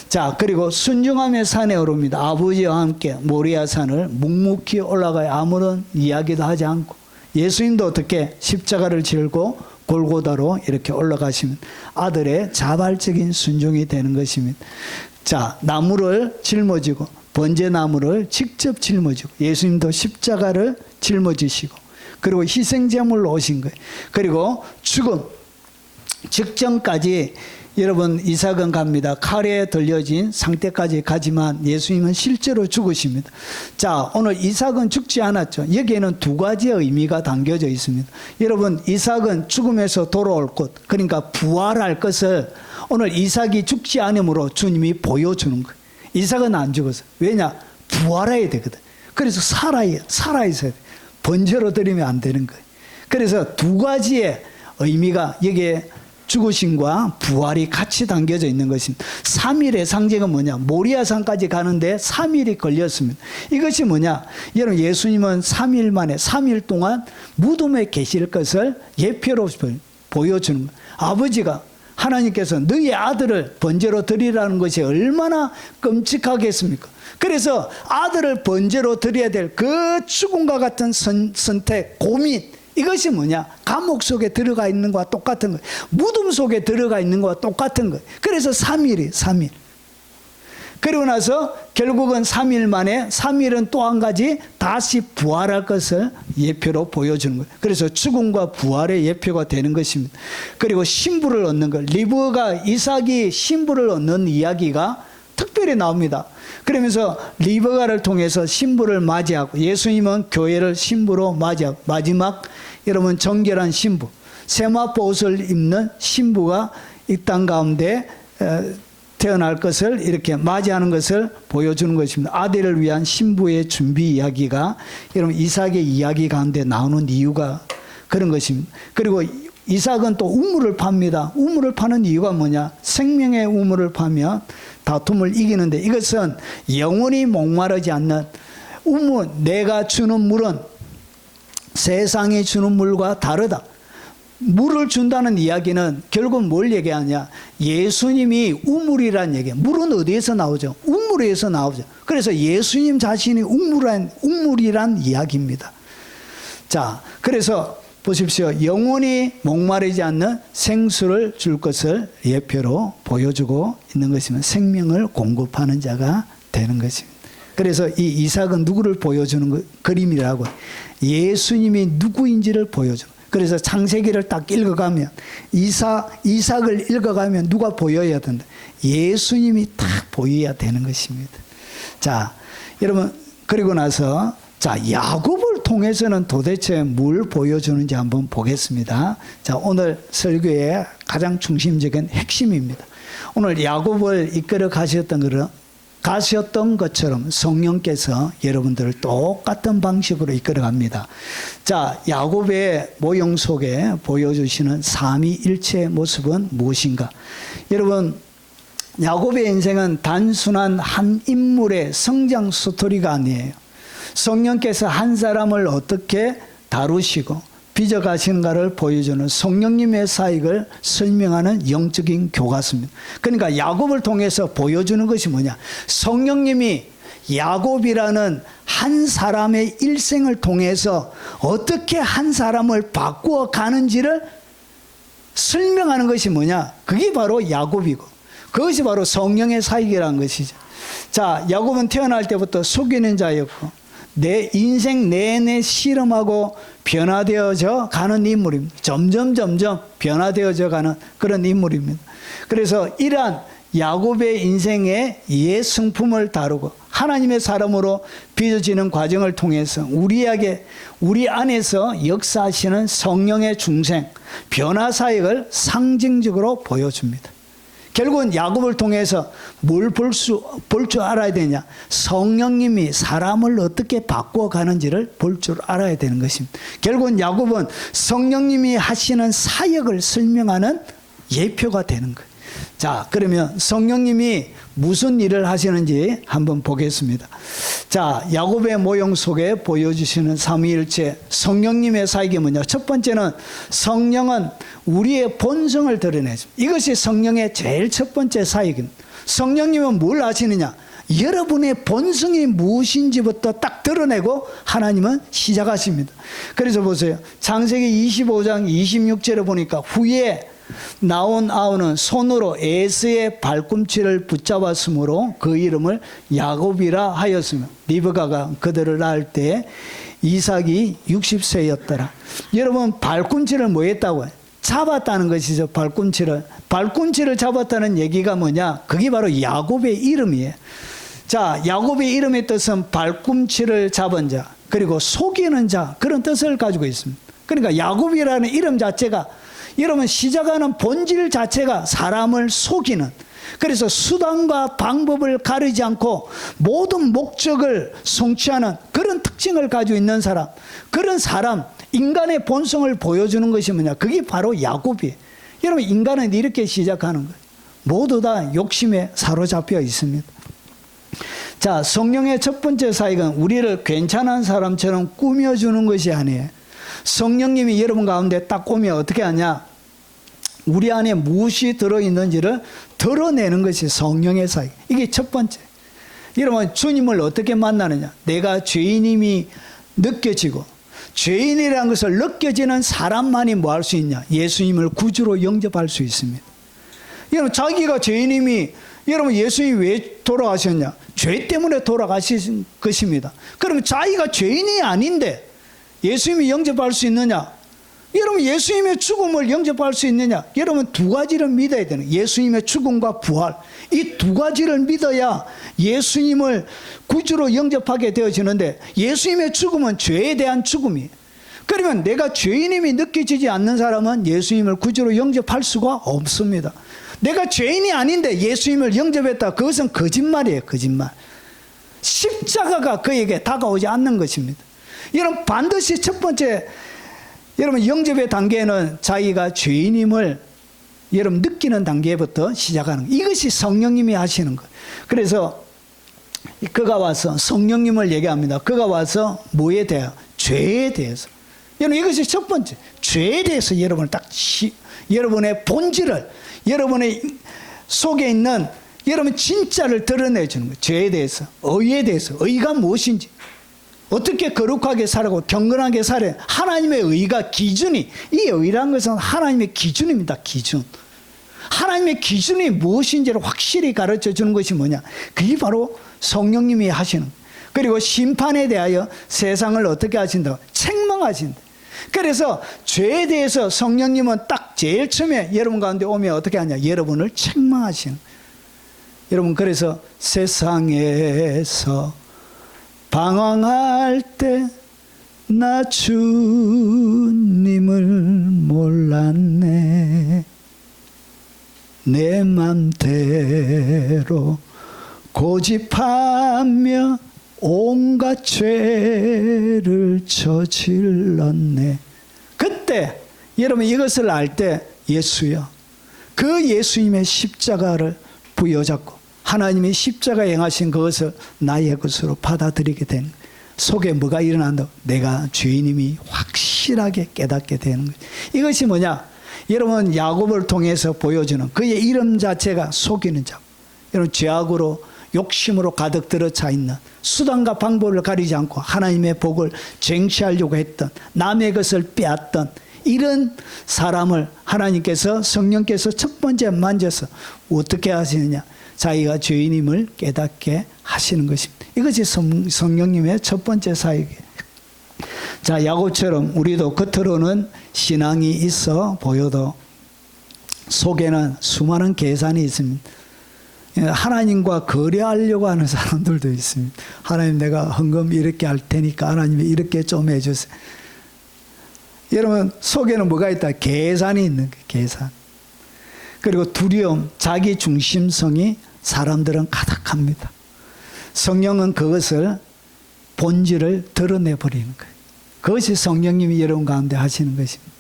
자, 그리고 순종함의 산에 오릅니다. 아버지와 함께 모리아 산을 묵묵히 올라가야 아무런 이야기도 하지 않고 예수님도 어떻게 십자가를 지고 골고다로 이렇게 올라가시면 아들의 자발적인 순종이 되는 것입니다. 자, 나무를 짊어지고 번제나무를 직접 짊어지고 예수님도 십자가를 짊어지시고 그리고 희생제물로 오신 거예요. 그리고 죽음 직전까지 여러분 이삭은 갑니다. 칼에 들려진 상태까지 가지만 예수님은 실제로 죽으십니다. 자, 오늘 이삭은 죽지 않았죠. 여기에는 두 가지의 의미가 담겨져 있습니다. 여러분 이삭은 죽음에서 돌아올 것, 그러니까 부활할 것을 오늘 이삭이 죽지 않음으로 주님이 보여주는 거예요. 이삭은 안 죽었어요. 왜냐? 부활해야 되거든. 그래서 살아있어야 돼. 번제로 드리면 안 되는 거예요. 그래서 두 가지의 의미가 여기에 죽으심과 부활이 같이 담겨져 있는 것입니다. 3일의 상징은 뭐냐? 모리아산까지 가는데 3일이 걸렸습니다. 이것이 뭐냐? 여러분 예수님은 3일 만에 3일 동안 무덤에 계실 것을 예표로 보여주는 거예요. 아버지가 하나님께서 너희 아들을 번제로 드리라는 것이 얼마나 끔찍하겠습니까? 그래서 아들을 번제로 드려야 될 그 죽음과 같은 선택, 고민, 이것이 뭐냐? 감옥 속에 들어가 있는 것과 똑같은 거예요. 무덤 속에 들어가 있는 것과 똑같은 거예요. 그래서 3일. 그리고 나서 결국은 3일 만에 3일은 또 한 가지 다시 부활할 것을 예표로 보여주는 거예요. 그래서 죽음과 부활의 예표가 되는 것입니다. 그리고 신부를 얻는 것. 리브가 이삭이 신부를 얻는 이야기가 특별히 나옵니다. 그러면서 리브가를 통해서 신부를 맞이하고 예수님은 교회를 신부로 맞이하고 마지막 여러분 정결한 신부, 세마포 옷을 입는 신부가 이 땅 가운데 태어날 것을 이렇게 맞이하는 것을 보여주는 것입니다. 아들을 위한 신부의 준비 이야기가 여러분 이삭의 이야기 가운데 나오는 이유가 그런 것입니다. 그리고 이삭은 또 우물을 팝니다. 우물을 파는 이유가 뭐냐? 생명의 우물을 파면 다툼을 이기는데 이것은 영원히 목마르지 않는 우물, 내가 주는 물은 세상이 주는 물과 다르다. 물을 준다는 이야기는 결국 뭘 얘기하냐? 예수님이 우물이란 얘기예요. 물은 어디에서 나오죠? 우물에서 나오죠. 그래서 예수님 자신이 우물이란 이야기입니다. 자, 그래서 보십시오. 영원히 목마르지 않는 생수를 줄 것을 예표로 보여주고 있는 것이면 생명을 공급하는 자가 되는 것입니다. 그래서 이 이삭은 누구를 보여주는 그림이라고 예수님이 누구인지를 보여주는. 그래서 창세기를 딱 읽어가면 이삭을 읽어가면 누가 보여야 된다. 예수님이 딱 보여야 되는 것입니다. 자, 여러분 그리고 나서 자, 야곱을 통해서는 도대체 뭘 보여주는지 한번 보겠습니다. 자, 오늘 설교의 가장 중심적인 핵심입니다. 오늘 야곱을 이끌어 가셨던 것은 가셨던 것처럼 성령께서 여러분들을 똑같은 방식으로 이끌어갑니다. 자, 야곱의 모형 속에 보여주시는 삼위일체의 모습은 무엇인가? 여러분, 야곱의 인생은 단순한 한 인물의 성장 스토리가 아니에요. 성령께서 한 사람을 어떻게 다루시고 빚어가시는가를 보여주는 성령님의 사역을 설명하는 영적인 교과서입니다. 그러니까 야곱을 통해서 보여주는 것이 뭐냐? 성령님이 야곱이라는 한 사람의 일생을 통해서 어떻게 한 사람을 바꾸어 가는지를 설명하는 것이 뭐냐? 그게 바로 야곱이고 그것이 바로 성령의 사역이라는 것이죠. 자, 야곱은 태어날 때부터 속이는 자였고 내 인생 내내 실험하고 변화되어져 가는 인물입니다. 점점 변화되어져 가는 그런 인물입니다. 그래서 이러한 야곱의 인생의 옛 성품을 다루고 하나님의 사람으로 빚어지는 과정을 통해서 우리 안에서 역사하시는 성령의 중생, 변화 사역을 상징적으로 보여줍니다. 결국은 야곱을 통해서 뭘 볼 줄 알아야 되냐? 성령님이 사람을 어떻게 바꾸어 가는지를 볼 줄 알아야 되는 것입니다. 결국은 야곱은 성령님이 하시는 사역을 설명하는 예표가 되는 거예요. 자, 그러면 성령님이 무슨 일을 하시는지 한번 보겠습니다. 자, 야곱의 모형 속에 보여주시는 삼위일체 성령님의 사역이 뭐냐? 첫 번째는 성령은 우리의 본성을 드러내죠. 이것이 성령의 제일 첫 번째 사역입니다. 성령님은 뭘 하시느냐? 여러분의 본성이 무엇인지부터 딱 드러내고 하나님은 시작하십니다. 그래서 보세요. 창세기 25장 26절에 보니까 후에 나온 아우는 손으로 에서의 발꿈치를 붙잡았으므로 그 이름을 야곱이라 하였으며 리브가가 그들을 낳을 때 이삭이 60세였더라. 여러분, 발꿈치를 뭐 했다고요? 잡았다는 것이죠. 발꿈치를 잡았다는 얘기가 뭐냐? 그게 바로 야곱의 이름이에요. 자, 야곱의 이름의 뜻은 발꿈치를 잡은 자, 그리고 속이는 자, 그런 뜻을 가지고 있습니다. 그러니까 야곱이라는 이름 자체가, 여러분, 시작하는 본질 자체가 사람을 속이는, 그래서 수단과 방법을 가리지 않고 모든 목적을 성취하는 그런 특징을 가지고 있는 사람, 그런 사람, 인간의 본성을 보여주는 것이 뭐냐? 그게 바로 야곱이에요. 여러분, 인간은 이렇게 시작하는 거예요. 모두 다 욕심에 사로잡혀 있습니다. 자, 성령의 첫 번째 사역은 우리를 괜찮은 사람처럼 꾸며주는 것이 아니에요. 성령님이 여러분 가운데 딱 오면 어떻게 하냐? 우리 안에 무엇이 들어있는지를 드러내는 것이 성령의 사역. 이게 첫 번째. 여러분, 주님을 어떻게 만나느냐? 내가 죄인임이 느껴지고, 죄인이라는 것을 느껴지는 사람만이 뭐 할 수 있냐? 예수님을 구주로 영접할 수 있습니다. 여러분, 자기가 죄인임이, 여러분, 예수님이 왜 돌아가셨냐? 죄 때문에 돌아가신 것입니다. 그러면 자기가 죄인이 아닌데 예수님이 영접할 수 있느냐? 여러분, 예수님의 죽음을 영접할 수 있느냐? 여러분, 두 가지를 믿어야 되는, 예수님의 죽음과 부활, 이 두 가지를 믿어야 예수님을 구주로 영접하게 되어지는데, 예수님의 죽음은 죄에 대한 죽음이에요. 그러면 내가 죄인임이 느껴지지 않는 사람은 예수님을 구주로 영접할 수가 없습니다. 내가 죄인이 아닌데 예수님을 영접했다, 그것은 거짓말이에요. 거짓말. 십자가가 그에게 다가오지 않는 것입니다. 여러분, 반드시 첫 번째, 여러분, 영접의 단계는 자기가 죄인임을 여러분 느끼는 단계부터 시작하는 거예요. 이것이 성령님이 하시는 거예요. 그래서 그가 와서 성령님을 얘기합니다. 그가 와서 뭐에 대해? 죄에 대해서. 여러분, 이것이 첫 번째. 죄에 대해서 여러분을 딱 여러분의 본질을, 여러분의 속에 있는 여러분 진짜를 드러내주는 거예요. 죄에 대해서, 의에 대해서, 의가 무엇인지, 어떻게 거룩하게 살고 경건하게 살아야, 하나님의 의가 기준이, 이 의라는 것은 하나님의 기준입니다. 기준. 하나님의 기준이 무엇인지를 확실히 가르쳐 주는 것이 뭐냐? 그게 바로 성령님이 하시는. 그리고 심판에 대하여 세상을 어떻게 하신다고? 책망하신다. 그래서 죄에 대해서 성령님은 딱 제일 처음에 여러분 가운데 오면 어떻게 하냐? 여러분을 책망하시는. 여러분, 그래서 세상에서 방황할 때 나 주님을 몰랐네. 내 맘대로 고집하며 온갖 죄를 저질렀네. 그때 여러분 이것을 알 때 예수여, 그 예수님의 십자가를 부여잡고 하나님이 십자가에 행하신 그것을 나의 것으로 받아들이게 된 속에 뭐가 일어난다고? 내가 죄인임이 확실하게 깨닫게 되는 거예요. 이것이 뭐냐? 여러분 야곱을 통해서 보여주는 그의 이름 자체가 속이는 자. 여러분 죄악으로 욕심으로 가득 들어차 있는, 수단과 방법을 가리지 않고 하나님의 복을 쟁취하려고 했던, 남의 것을 빼앗던 이런 사람을 하나님께서, 성령께서 첫 번째 만져서 어떻게 하시느냐? 자기가 죄인임을 깨닫게 하시는 것입니다. 이것이 성령님의 첫 번째 사역이에요. 자, 야곱처럼 우리도 겉으로는 신앙이 있어 보여도 속에는 수많은 계산이 있습니다. 하나님과 거래하려고 하는 사람들도 있습니다. 하나님, 내가 헌금 이렇게 할 테니까 하나님이 이렇게 좀 해주세요. 여러분 속에는 뭐가 있다? 계산이 있는 거예요. 계산. 그리고 두려움, 자기 중심성이 사람들은 가득합니다. 성령은 그것을, 본질을 드러내버리는 거예요. 그것이 성령님이 여러분 가운데 하시는 것입니다.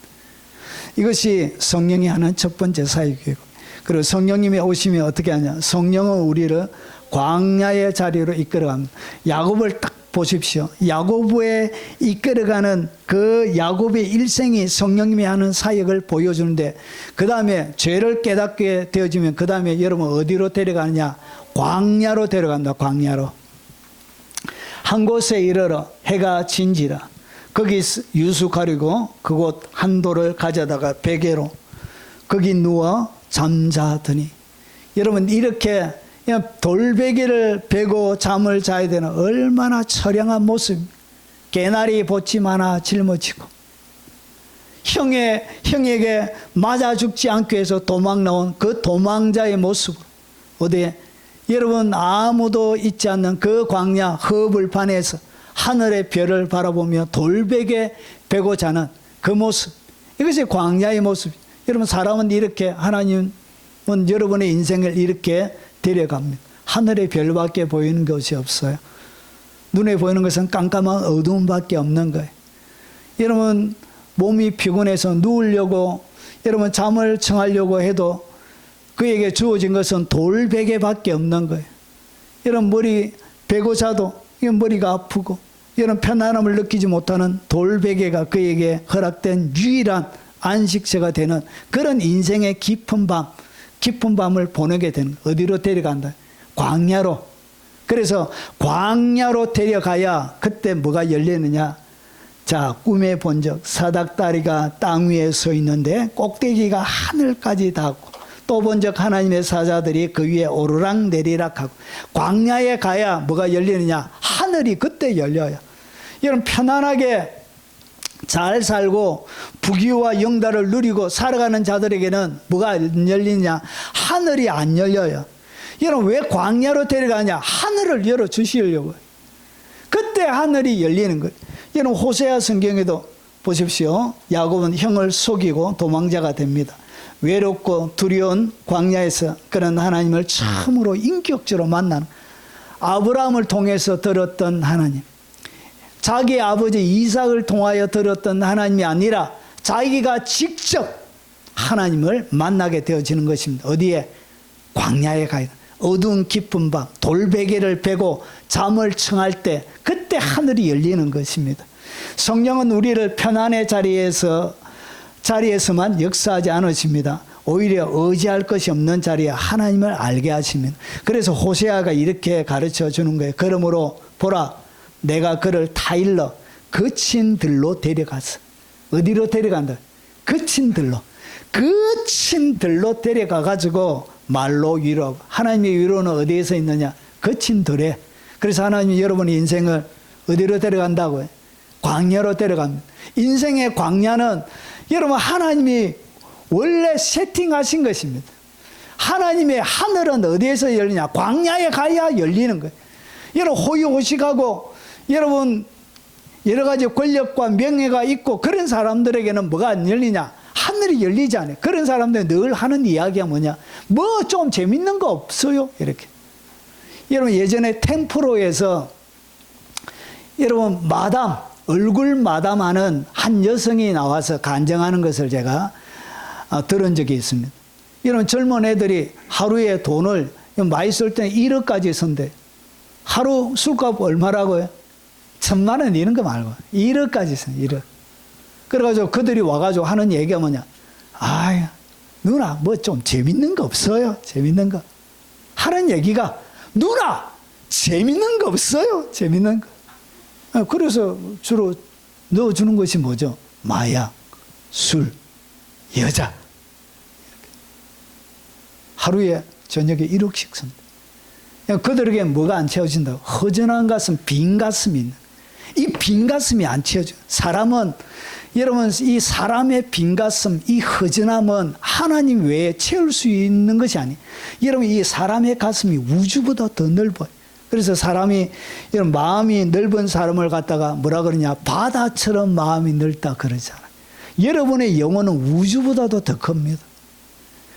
이것이 성령이 하는 첫 번째 사역이고, 그리고 성령님이 오시면 어떻게 하냐? 성령은 우리를 광야의 자리로 이끌어갑니다. 야곱을 딱 보십시오. 야곱에 이끌어가는 그 야곱의 일생이 성령님이 하는 사역을 보여주는데, 그 다음에 죄를 깨닫게 되어지면 그 다음에 여러분 어디로 데려가느냐? 광야로 데려간다. 광야로. 한 곳에 이르러 해가 진지라. 거기 유숙하려고 그곳 한 돌을 가져다가 베개로 거기 누워 잠자더니, 여러분 이렇게 그냥 돌베개를 베고 잠을 자야 되는 얼마나 처량한 모습. 개나리 보침 하나 짊어지고 형에게 맞아 죽지 않기 위해서 도망 나온 그 도망자의 모습. 어디에? 여러분 아무도 있지 않는 그 광야 허불판에서 하늘의 별을 바라보며 돌베개 베고 자는 그 모습. 이것이 광야의 모습. 여러분 사람은 이렇게, 하나님은 여러분의 인생을 이렇게 데려갑니다. 하늘의 별밖에 보이는 것이 없어요. 눈에 보이는 것은 깜깜한 어두움밖에 없는 거예요. 여러분 몸이 피곤해서 누우려고, 여러분 잠을 청하려고 해도 그에게 주어진 것은 돌베개밖에 없는 거예요. 여러분 머리 베고 자도 머리가 아프고, 여러분 편안함을 느끼지 못하는 돌베개가 그에게 허락된 유일한 안식처가 되는 그런 인생의 깊은 밤을 보내게 되는, 어디로 데려간다? 광야로. 그래서 광야로 데려가야 그때 뭐가 열리느냐? 자, 꿈에 본 적, 사닥다리가 땅 위에 서 있는데 꼭대기가 하늘까지 닿고, 또 본 적 하나님의 사자들이 그 위에 오르락 내리락 하고, 광야에 가야 뭐가 열리느냐? 하늘이 그때 열려요. 여러분 편안하게 잘 살고 부귀와 영달을 누리고 살아가는 자들에게는 뭐가 열리냐? 하늘이 안 열려요. 여러분 왜 광야로 데려가냐? 하늘을 열어주시려고. 그때 하늘이 열리는 거예요. 여러분 호세아 성경에도 보십시오. 야곱은 형을 속이고 도망자가 됩니다. 외롭고 두려운 광야에서 그런 하나님을 처음으로 인격적으로 만난, 아브라함을 통해서 들었던 하나님, 자기 아버지 이삭을 통하여 들었던 하나님이 아니라 자기가 직접 하나님을 만나게 되어지는 것입니다. 어디에? 광야에 가야 돼. 어두운 깊은 밤 돌베개를 베고 잠을 청할 때 그때 하늘이 열리는 것입니다. 성령은 우리를 편안의 자리에서만 역사하지 않으십니다. 오히려 의지할 것이 없는 자리에 하나님을 알게 하십니다. 그래서 호세아가 이렇게 가르쳐 주는 거예요. 그러므로 보라, 내가 그를 타일러 거친 들로 데려가서. 어디로 데려간다? 거친 들로. 거친 들로 데려가 가지고 말로 위로하고. 하나님의 위로는 어디에서 있느냐? 거친 들에. 그래서 하나님이 여러분의 인생을 어디로 데려간다고요? 광야로 데려갑니다. 인생의 광야는 여러분 하나님이 원래 세팅하신 것입니다. 하나님의 하늘은 어디에서 열리냐? 광야에 가야 열리는 거예요. 여러분 호의호식하고 여러분 여러 가지 권력과 명예가 있고 그런 사람들에게는 뭐가 안 열리냐? 하늘이 열리지 않아요. 그런 사람들이 늘 하는 이야기가 뭐냐? 뭐 좀 재밌는 거 없어요? 이렇게. 여러분 예전에 템프로에서 여러분 얼굴 마담하는 한 여성이 나와서 간증하는 것을 제가 들은 적이 있습니다. 여러분 젊은 애들이 하루에 돈을 많이 쓸 때는 1억까지 쓴대. 하루 술값 얼마라고요? 1,000만 원 이런 거 말고 1억까지 쓴 1억. 그래가지고 그들이 와가지고 하는 얘기가 뭐냐? 아유 누나 뭐 좀 재밌는 거 없어요? 재밌는 거. 하는 얘기가 누나 재밌는 거 없어요? 재밌는 거. 그래서 주로 넣어주는 것이 뭐죠? 마약, 술, 여자. 하루에 저녁에 1억씩 씁니다. 그들에게 뭐가 안 채워진다고? 허전한 가슴, 빈 가슴이 있는. 이 빈 가슴이 안 채워져요. 사람은 여러분 이 사람의 빈 가슴, 이 허전함은 하나님 외에 채울 수 있는 것이 아니에요. 여러분 이 사람의 가슴이 우주보다 더 넓어요. 그래서 사람이 여러분 마음이 넓은 사람을 갖다가 뭐라 그러냐? 바다처럼 마음이 넓다 그러잖아요. 여러분의 영혼은 우주보다도 더 큽니다.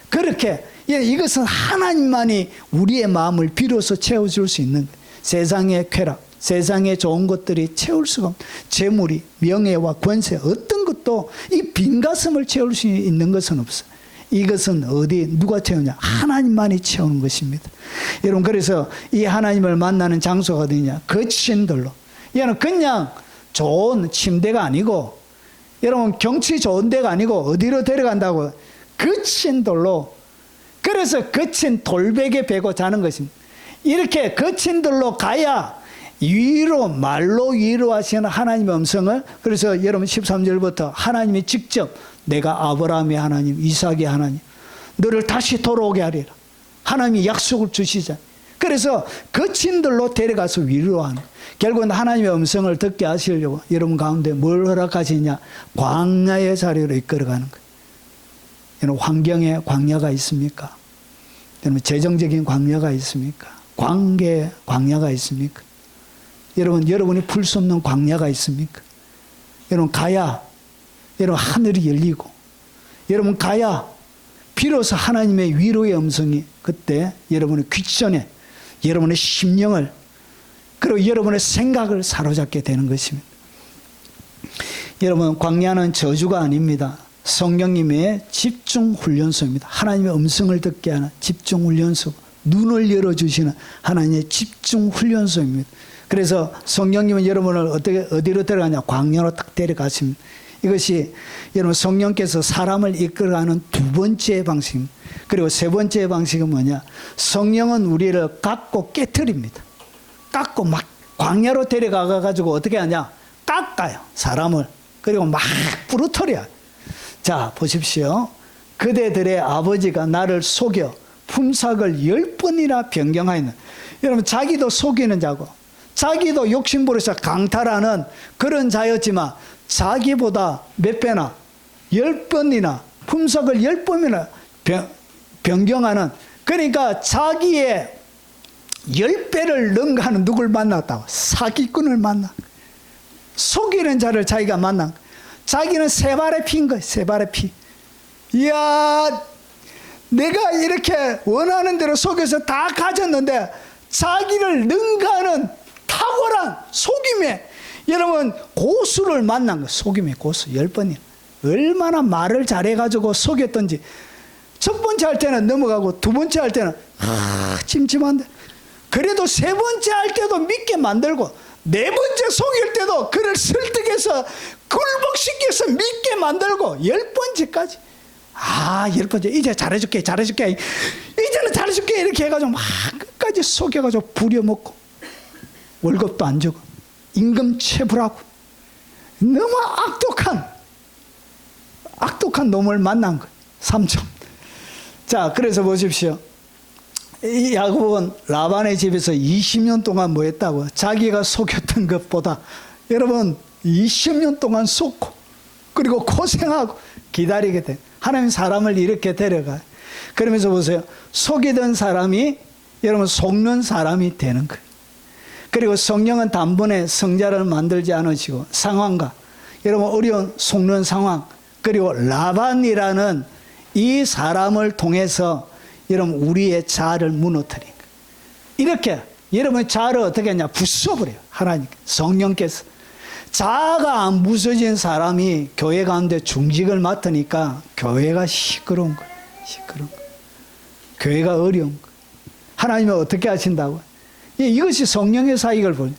그렇게 이것은 하나님만이 우리의 마음을 비로소 채워줄 수 있는 거예요. 세상의 쾌락, 세상의 좋은 것들이 채울 수가 없는 재물이 명예와 권세 어떤 것도 이 빈 가슴을 채울 수 있는 것은 없어요. 이것은 누가 채우냐? 하나님만이 채우는 것입니다. 여러분 그래서 이 하나님을 만나는 장소가 어디냐? 거친들로. 얘는 그냥 좋은 침대가 아니고 여러분 경치 좋은 데가 아니고 어디로 데려간다고? 거친들로. 그래서 거친 돌베개 베고 자는 것입니다. 이렇게 거친들로 가야 말로 위로하시는 하나님의 음성을, 그래서 여러분 13절부터 하나님이 직접 내가 아브라함의 하나님, 이삭의 하나님, 너를 다시 돌아오게 하리라. 하나님이 약속을 주시자. 그래서 거친들로 데려가서 위로하는. 결국은 하나님의 음성을 듣게 하시려고 여러분 가운데 뭘 허락하시냐? 광야의 자리로 이끌어가는 거예요. 여러분 환경에 광야가 있습니까? 여러분 재정적인 광야가 있습니까? 관계에 광야가 있습니까? 여러분이 풀 수 없는 광야가 있습니까? 여러분 가야 여러분 하늘이 열리고, 여러분 가야 비로소 하나님의 위로의 음성이 그때 여러분의 귓전에 여러분의 심령을 그리고 여러분의 생각을 사로잡게 되는 것입니다. 여러분 광야는 저주가 아닙니다. 성령님의 집중 훈련소입니다. 하나님의 음성을 듣게 하는 집중 훈련소, 눈을 열어주시는 하나님의 집중 훈련소입니다. 그래서 성령님은 여러분을 어디로 데려가냐? 광야로 딱 데려가십니다. 이것이 여러분 성령께서 사람을 이끌어가는 두 번째 방식입니다. 그리고 세 번째 방식은 뭐냐? 성령은 우리를 깎고 깨트립니다. 깎고 막 광야로 데려가가지고 어떻게 하냐? 깎아요, 사람을. 그리고 막 부르터려요. 자, 보십시오. 그대들의 아버지가 나를 속여 품삯을 10번이나 변경하였는. 여러분 자기도 속이는 자고 자기도 욕심부려서 강탈하는 그런 자였지만 자기보다 몇 배나 10번이나 품삯을 10번이나 변경하는, 그러니까 자기의 10배를 능가하는 누굴 만났다고? 사기꾼을 만나. 속이는 자를 자기가 만난. 자기는 세 발의 피인 거예요. 세 발의 피. 이야, 내가 이렇게 원하는 대로 속여서 다 가졌는데 자기를 능가하는 탁월한 속임에 여러분 고수를 만난 거예요. 속임의 고수 10번이나. 얼마나 말을 잘해가지고 속였던지. 첫 번째 할 때는 넘어가고 두 번째 할 때는 찜찜한데, 그래도 세 번째 할 때도 믿게 만들고 네 번째 속일 때도 그를 설득해서 굴복시켜서 믿게 만들고 10번째까지. 10번째 이제 잘해줄게 이제는 잘해줄게 이렇게 해가지고 막 끝까지 속여가지고 부려먹고 월급도 안 주고 임금 체불하고 너무 악독한 놈을 만난 거예요. 삼촌. 자, 그래서 보십시오. 이 야곱은 라반의 집에서 20년 동안 뭐 했다고? 자기가 속였던 것보다 여러분 20년 동안 속고 그리고 고생하고 기다리게 돼. 하나님 사람을 이렇게 데려가요. 그러면서 보세요. 속이던 사람이 여러분 속는 사람이 되는 거예요. 그리고 성령은 단번에 성자를 만들지 않으시고 상황과 여러분 어려운 속는 상황, 그리고 라반이라는 이 사람을 통해서 여러분 우리의 자아를 무너뜨린 거예요. 이렇게 여러분 자아를 어떻게 하냐? 부숴버려요. 하나님 성령께서. 자아가 안 부서진 사람이 교회 가운데 중직을 맡으니까 교회가 시끄러운 거예요. 시끄러운 거예요. 교회가 어려운 거예요. 하나님은 어떻게 하신다고? 이것이 성령의 사역을 보여요.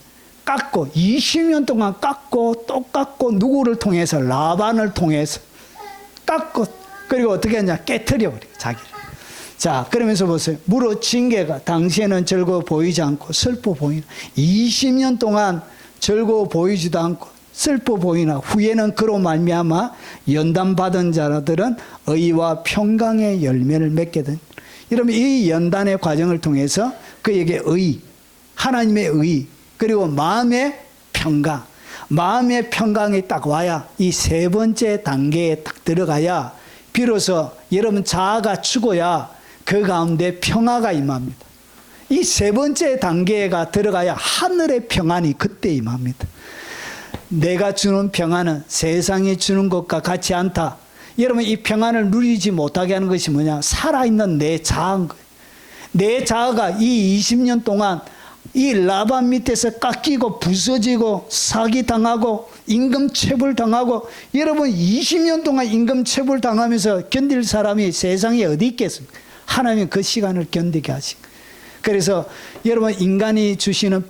깎고 20년 동안 깎고 또 깎고 누구를 통해서 라반을 통해서 깎고 그리고 어떻게 하냐? 깨트려 버려요. 자기를. 자, 그러면서 보세요. 무릇 징계가 당시에는 즐거워 보이지 않고 슬퍼 보이나 20년 동안 즐거워 보이지도 않고 슬퍼 보이나 후에는 그로 말미암아 연단받은 자들은 의와 평강의 열매를 맺게 된. 여러분 이 연단의 과정을 통해서 그에게 의, 하나님의 의 그리고 마음의 평강, 마음의 평강이 딱 와야 이 세 번째 단계에 딱 들어가야 비로소 여러분 자아가 죽어야 그 가운데 평화가 임합니다. 이 세 번째 단계가 들어가야 하늘의 평안이 그때 임합니다. 내가 주는 평안은 세상이 주는 것과 같지 않다. 여러분 이 평안을 누리지 못하게 하는 것이 뭐냐? 살아있는 내 자아인 거예요. 내 자아가 이 20년 동안 이 라반 밑에서 깎이고 부서지고 사기당하고 임금체불 당하고 여러분 20년 동안 임금체불 당하면서 견딜 사람이 세상에 어디 있겠습니까? 하나님은 그 시간을 견디게 하신 거예요. 그래서 여러분 인간이 주시는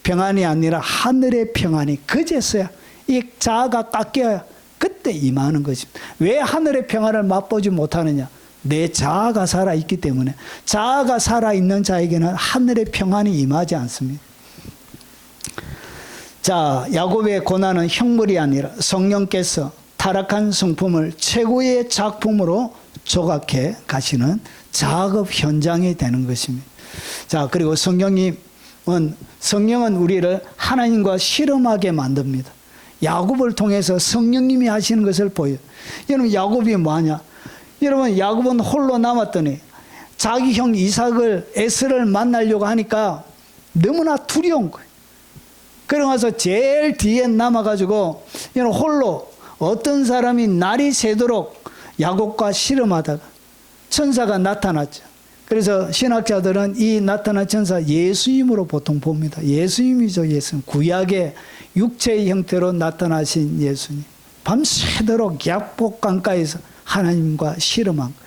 평안이 아니라 하늘의 평안이 그제서야 이 자아가 깎여야 그때 임하는 것입니다. 왜 하늘의 평안을 맛보지 못하느냐? 내 자아가 살아있기 때문에. 자아가 살아있는 자에게는 하늘의 평안이 임하지 않습니다. 자, 야곱의 고난은 형벌이 아니라 성령께서 타락한 성품을 최고의 작품으로 조각해 가시는 작업 현장이 되는 것입니다. 자, 그리고 성령은 우리를 하나님과 실험하게 만듭니다. 야곱을 통해서 성령님이 하시는 것을 보여요. 여러분 야곱이 뭐하냐? 여러분 야곱은 홀로 남았더니 자기 형 이삭을 에서를 만나려고 하니까 너무나 두려운 거예요. 그러면서 제일 뒤에 남아가지고 여러분 홀로 어떤 사람이 날이 새도록 야곱과 실험하다가 천사가 나타났죠. 그래서 신학자들은 이 나타난 천사 예수님으로 보통 봅니다. 예수님이죠. 예수님. 구약의 육체의 형태로 나타나신 예수님. 밤새도록 약복강가에서 하나님과 실험한 거예요.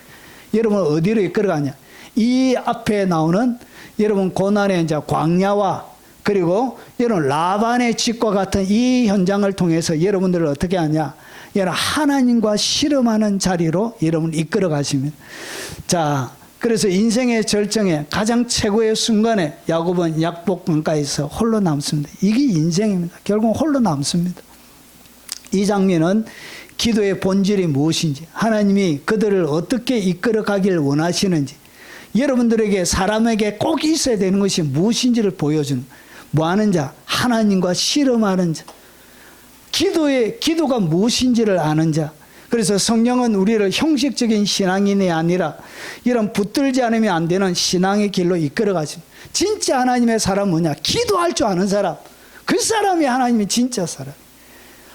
여러분 어디로 이끌어가냐? 이 앞에 나오는 여러분 고난의 이제 광야와 그리고 여러분 라반의 집과 같은 이 현장을 통해서 여러분들을 어떻게 하냐? 여러분 하나님과 실험하는 자리로 여러분 이끌어 가시면. 자, 그래서 인생의 절정에 가장 최고의 순간에 야곱은 약복강가에서 홀로 남습니다. 이게 인생입니다. 결국 홀로 남습니다. 이 장면은 기도의 본질이 무엇인지, 하나님이 그들을 어떻게 이끌어 가길 원하시는지, 여러분들에게 사람에게 꼭 있어야 되는 것이 무엇인지를 보여주는, 뭐하는 자, 하나님과 실험하는 자, 기도가 무엇인지를 아는 자. 그래서 성령은 우리를 형식적인 신앙인이 아니라 이런 붙들지 않으면 안 되는 신앙의 길로 이끌어 가십니다. 진짜 하나님의 사람은 뭐냐? 기도할 줄 아는 사람. 그 사람이 하나님의 진짜 사람.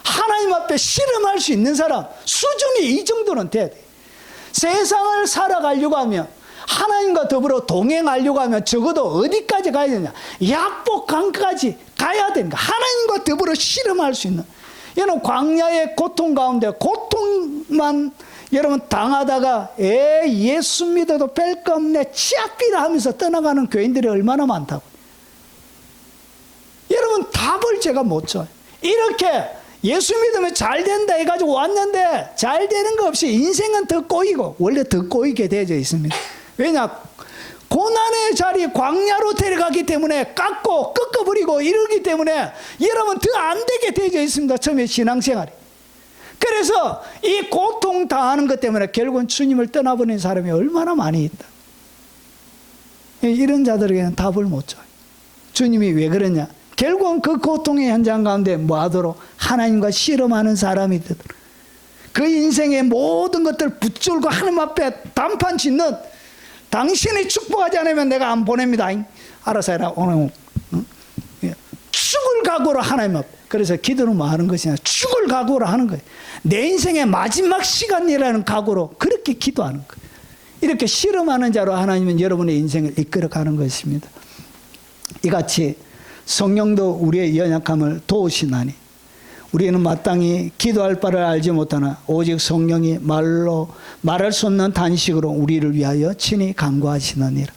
하나님 앞에 실험할 수 있는 사람. 수준이 이 정도는 돼야 돼. 세상을 살아가려고 하면, 하나님과 더불어 동행하려고 하면 적어도 어디까지 가야 되냐? 약복강까지 가야 됩니다. 하나님과 더불어 실험할 수 있는. 여러분 광야의 고통 가운데 고통만 여러분 당하다가 예수 믿어도 별 거 없네 치약비라 하면서 떠나가는 교인들이 얼마나 많다고. 여러분 답을 제가 못 줘요. 이렇게 예수 믿으면 잘 된다 해가지고 왔는데 잘 되는 거 없이 인생은 더 꼬이고, 원래 더 꼬이게 되어져 있습니다. 왜냐? 고난의 자리 광야로 데려가기 때문에 깎고 꺾어버리고 이러기 때문에 여러분 더 안 되게 되어져 있습니다. 처음에 신앙생활이. 그래서 이 고통 당하는 것 때문에 결국은 주님을 떠나버린 사람이 얼마나 많이 있다. 이런 자들에게는 답을 못 줘요. 주님이 왜 그러냐? 결국은 그 고통의 현장 가운데 뭐 하도록? 하나님과 실험하는 사람이 되도록. 그 인생의 모든 것들 붙들고 하나님 앞에 단판 짓는, 당신이 축복하지 않으면 내가 안 보냅니다. 알아서 해라. 오늘 죽을 각오로 하나님 앞에. 그래서 기도는 뭐 하는 것이냐? 죽을 각오로 하는 거예요. 내 인생의 마지막 시간이라는 각오로 그렇게 기도하는 거예요. 이렇게 실험하는 자로 하나님은 여러분의 인생을 이끌어가는 것입니다. 이같이 성령도 우리의 연약함을 도우시나니 우리는 마땅히 기도할 바를 알지 못하나 오직 성령이 말할 수 없는 단식으로 우리를 위하여 친히 간구하시느니라.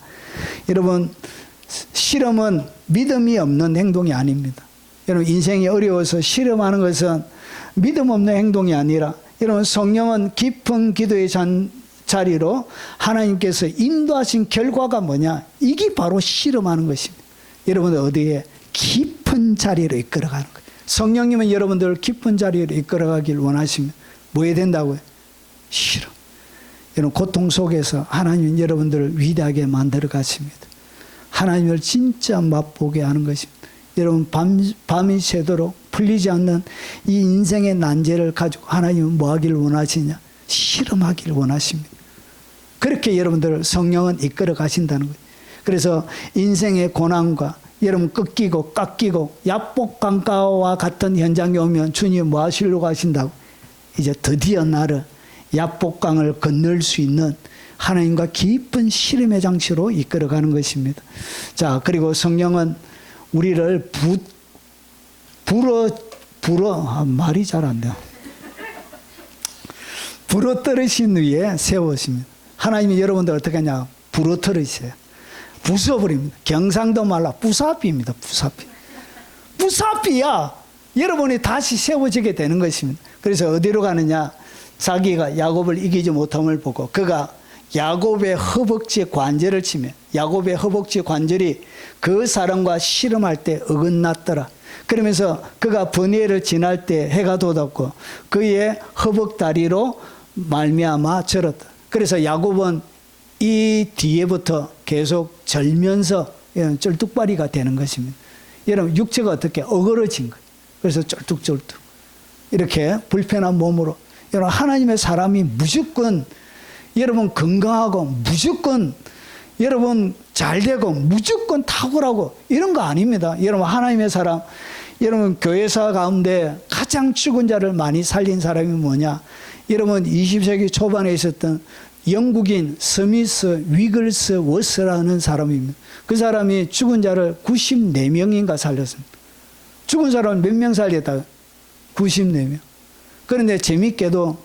여러분, 실험은 믿음이 없는 행동이 아닙니다. 여러분, 인생이 어려워서 실험하는 것은 믿음 없는 행동이 아니라, 여러분, 성령은 깊은 기도의 자리로 하나님께서 인도하신 결과가 뭐냐? 이게 바로 실험하는 것입니다. 여러분들 어디에? 깊은 자리로 이끌어가는 거예요. 성령님은 여러분들을 깊은 자리로 이끌어가길 원하시면 뭐 해야 된다고요? 실험. 여러분, 고통 속에서 하나님은 여러분들을 위대하게 만들어 가십니다. 하나님을 진짜 맛보게 하는 것입니다. 여러분, 밤이 새도록 풀리지 않는 이 인생의 난제를 가지고 하나님은 뭐 하길 원하시냐? 실험하길 원하십니다. 그렇게 여러분들을 성령은 이끌어 가신다는 거예요. 그래서 인생의 고난과 여러분 꺾이고 깎이고 야복강가와 같은 현장에 오면 주님 뭐 하시려고 하신다고? 이제 드디어 나를 야복강을 건널 수 있는 하나님과 깊은 실험의 장치로 이끌어가는 것입니다. 자, 그리고 성령은 우리를 말이 잘 안 돼요. 부러뜨리신 위에 세우십니다. 하나님이 여러분들 어떻게 하냐? 부러뜨리세요. 부숴버립니다. 경상도 말로 부사비입니다. 부사비. 부사비야. 여러분이 다시 세워지게 되는 것입니다. 그래서 어디로 가느냐? 자기가 야곱을 이기지 못함을 보고 그가 야곱의 허벅지에 관절을 치며 야곱의 허벅지 관절이 그 사람과 씨름할 때 어긋났더라. 그러면서 그가 번뇌를 지날 때 해가 돋았고 그의 허벅다리로 말미암아 절었다. 그래서 야곱은 이 뒤에부터 계속 절면서 쩔뚝발이가 되는 것입니다. 여러분, 육체가 어떻게 어그러진 거예요. 그래서 쩔뚝쩔뚝 이렇게 불편한 몸으로, 여러분, 하나님의 사람이 무조건 여러분 건강하고 무조건 여러분 잘되고 무조건 탁월하고 이런 거 아닙니다. 여러분, 하나님의 사람, 여러분 교회사 가운데 가장 죽은 자를 많이 살린 사람이 뭐냐? 여러분 20세기 초반에 있었던 영국인 스미스 위글스 워스라는 사람입니다. 그 사람이 죽은 자를 94명인가 살렸습니다. 죽은 사람을 몇 명 살렸다? 94명. 그런데 재밌게도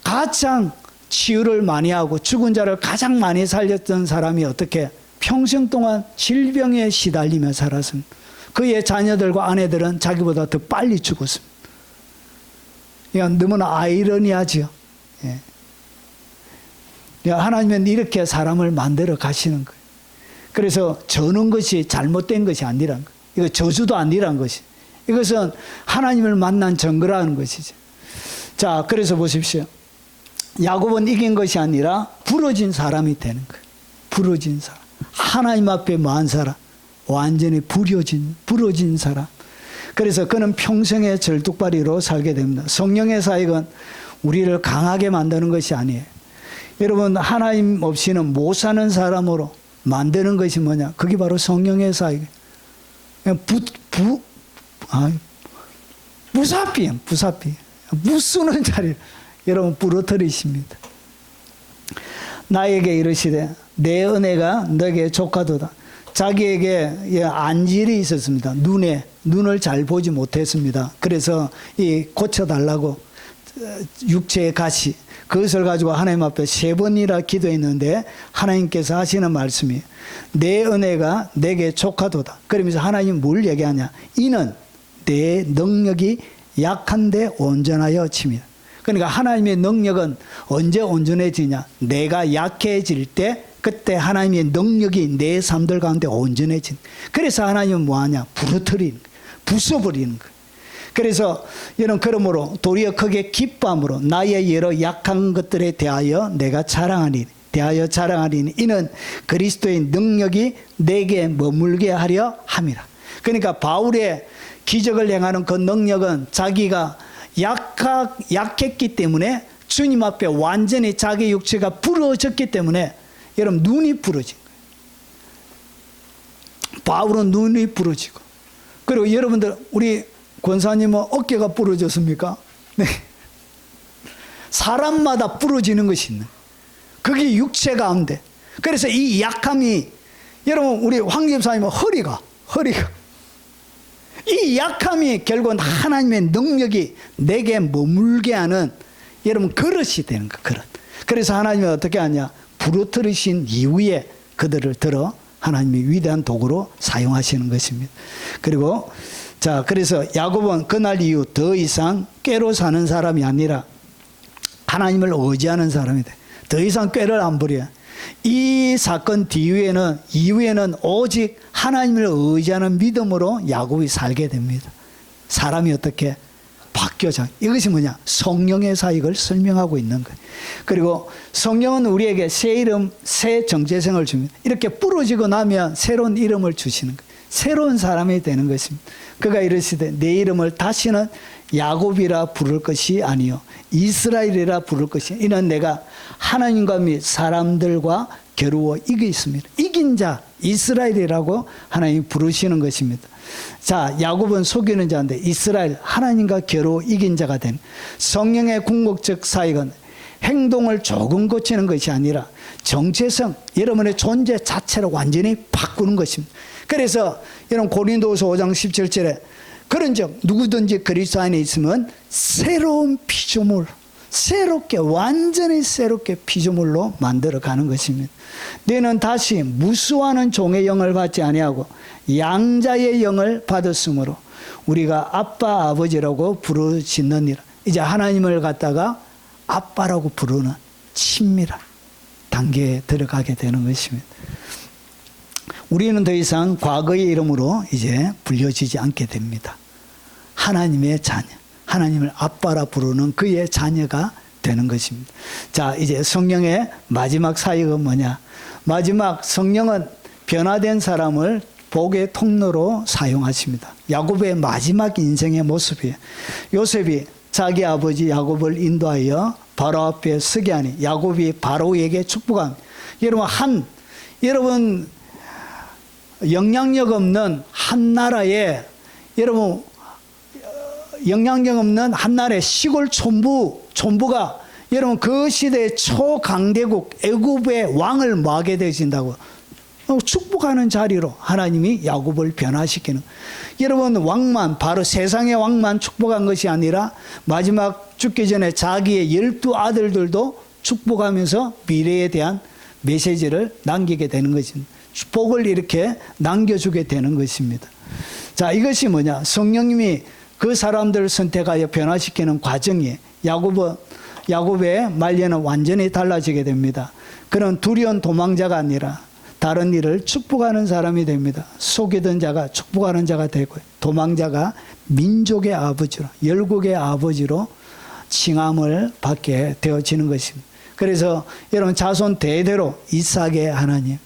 가장 치유를 많이 하고 죽은 자를 가장 많이 살렸던 사람이 어떻게 평생 동안 질병에 시달리며 살았습니다. 그의 자녀들과 아내들은 자기보다 더 빨리 죽었습니다. 이건 너무나 아이러니하죠. 예. 하나님은 이렇게 사람을 만들어 가시는 거예요. 그래서 저는 것이 잘못된 것이 아니란 거예요. 이거 저주도 아니란 것이. 이것은 하나님을 만난 증거라는 것이죠. 자, 그래서 보십시오. 야곱은 이긴 것이 아니라 부러진 사람이 되는 거예요. 부러진 사람. 하나님 앞에 뭐한 사람? 완전히 부러진 사람. 그래서 그는 평생의 절뚝발이로 살게 됩니다. 성령의 사역은 우리를 강하게 만드는 것이 아니에요. 여러분, 하나님 없이는 못 사는 사람으로 만드는 것이 뭐냐? 그게 바로 성령의 사역이에요. 부사비예요. 부사비. 무수는 자리를 여러분 부러뜨리십니다. 나에게 이르시되 내 은혜가 너에게 족하도다. 자기에게 안질이 있었습니다. 눈을 잘 보지 못했습니다. 그래서 이 고쳐달라고 육체의 가시, 그것을 가지고 하나님 앞에 3번이나 기도했는데 하나님께서 하시는 말씀이 내 은혜가 내게 족하도다. 그러면서 하나님 뭘 얘기하냐? 이는 내 능력이 약한데 온전하여 칩니다. 그러니까 하나님의 능력은 언제 온전해지냐? 내가 약해질 때 그때 하나님의 능력이 내 삶들 가운데 온전해진. 그래서 하나님은 뭐하냐? 부러뜨리는, 부숴버리는 거예요. 그래서 여러분, 그러므로 도리어 크게 기뻐함으로 나의 여러 약한 것들에 대하여 내가 자랑하리니 이는 그리스도의 능력이 내게 머물게 하려 함이라. 그러니까 바울의 기적을 행하는 그 능력은 자기가 약했기 때문에 주님 앞에 완전히 자기 육체가 부러졌기 때문에 여러분 눈이 부러진 거예요. 바울은 눈이 부러지고, 그리고 여러분들 우리 권사님은 어깨가 부러졌습니까? 네. 사람마다 부러지는 것이 있는, 그게 육체 가운데. 그래서 이 약함이, 여러분 우리 황 집사님은 허리가 허리가. 이 약함이 결국은 하나님의 능력이 내게 머물게 하는 여러분 그릇이 되는 거, 그릇. 그래서 하나님이 어떻게 하냐? 부르짖으신 이후에 그들을 들어 하나님이 위대한 도구로 사용하시는 것입니다. 그리고 자, 그래서 야곱은 그날 이후 더 이상 꾀로 사는 사람이 아니라 하나님을 의지하는 사람이 돼. 더 이상 꾀를 안 부려. 이 사건 이후에는 오직 하나님을 의지하는 믿음으로 야곱이 살게 됩니다. 사람이 어떻게 바뀌어져. 이것이 뭐냐? 성령의 사역을 설명하고 있는 거예요. 그리고 성령은 우리에게 새 이름, 새 정체성을 줍니다. 이렇게 부러지고 나면 새로운 이름을 주시는 거예요. 새로운 사람이 되는 것입니다. 그가 이르시되 내 이름을 다시는 야곱이라 부를 것이 아니요 이스라엘이라 부를 것이 이는 내가 하나님과 및 사람들과 겨루어 이기습니다. 이긴 자 이스라엘이라고 하나님이 부르시는 것입니다. 자, 야곱은 속이는 자인데 이스라엘 하나님과 겨루어 이긴 자가 된 성령의 궁극적 사역은 행동을 조금 고치는 것이 아니라 정체성, 여러분의 존재 자체를 완전히 바꾸는 것입니다. 그래서 여러분 고린도후서 5장 17절에 그런즉 누구든지 그리스도 안에 있으면 새로운 피조물, 새롭게 완전히 새롭게 피조물로 만들어가는 것입니다. 너희는 다시 무수하는 종의 영을 받지 아니하고 양자의 영을 받았으므로 우리가 아빠 아버지라고 부르짖느니라. 이제 하나님을 갖다가 아빠라고 부르는 친밀한 단계에 들어가게 되는 것입니다. 우리는 더 이상 과거의 이름으로 이제 불려지지 않게 됩니다. 하나님의 자녀, 하나님을 아빠라 부르는 그의 자녀가 되는 것입니다. 자, 이제 성령의 마지막 사역은 뭐냐? 마지막 성령은 변화된 사람을 복의 통로로 사용하십니다. 야곱의 마지막 인생의 모습이에요. 요셉이 자기 아버지 야곱을 인도하여 바로 앞에 서게 하니 야곱이 바로에게 축복합니다. 여러분 영향력 없는 한 나라에 영향력 없는 한 나라의 시골 촌부가 여러분 그 시대의 초강대국 애굽의 왕을 뭐하게 되신다고 축복하는 자리로 하나님이 야곱을 변화시키는. 여러분 왕만 바로 세상의 왕만 축복한 것이 아니라 마지막 죽기 전에 자기의 12 아들들도 축복하면서 미래에 대한 메시지를 남기게 되는 것입니다. 복을 이렇게 남겨주게 되는 것입니다. 자, 이것이 뭐냐? 성령님이 그 사람들을 선택하여 변화시키는 과정이 야곱의 말년은 완전히 달라지게 됩니다. 그는 두려운 도망자가 아니라 다른 일을 축복하는 사람이 됩니다. 속이던 자가 축복하는 자가 되고 도망자가 민족의 아버지로 열국의 아버지로 칭함을 받게 되어지는 것입니다. 그래서 여러분 자손 대대로 이삭의 하나님,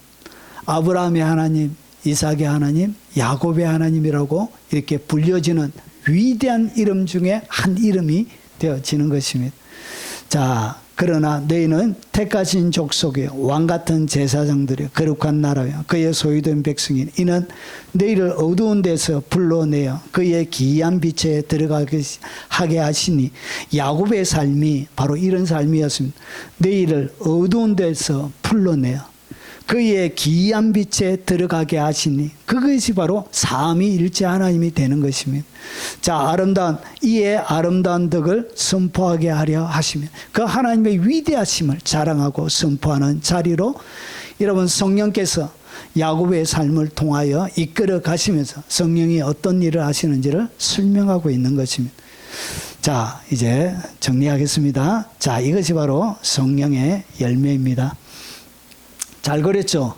아브라함의 하나님, 이삭의 하나님, 야곱의 하나님이라고 이렇게 불려지는 위대한 이름 중에 한 이름이 되어지는 것입니다. 자, 그러나 너희는 택하신 족속의 왕같은 제사장들의 거룩한 나라여 그의 소유된 백성인 이는 너희를 어두운 데서 불러내어 그의 기이한 빛에 들어가게 하게 하시니 야곱의 삶이 바로 이런 삶이었습니다. 너희를 어두운 데서 불러내어 그의 기이한 빛에 들어가게 하시니 그것이 바로 삼위일체 하나님이 되는 것입니다. 자, 이에 아름다운 덕을 선포하게 하려 하시며 그 하나님의 위대하심을 자랑하고 선포하는 자리로 여러분 성령께서 야곱의 삶을 통하여 이끌어 가시면서 성령이 어떤 일을 하시는지를 설명하고 있는 것입니다. 자, 이제 정리하겠습니다. 자, 이것이 바로 성령의 열매입니다. 잘 그랬죠?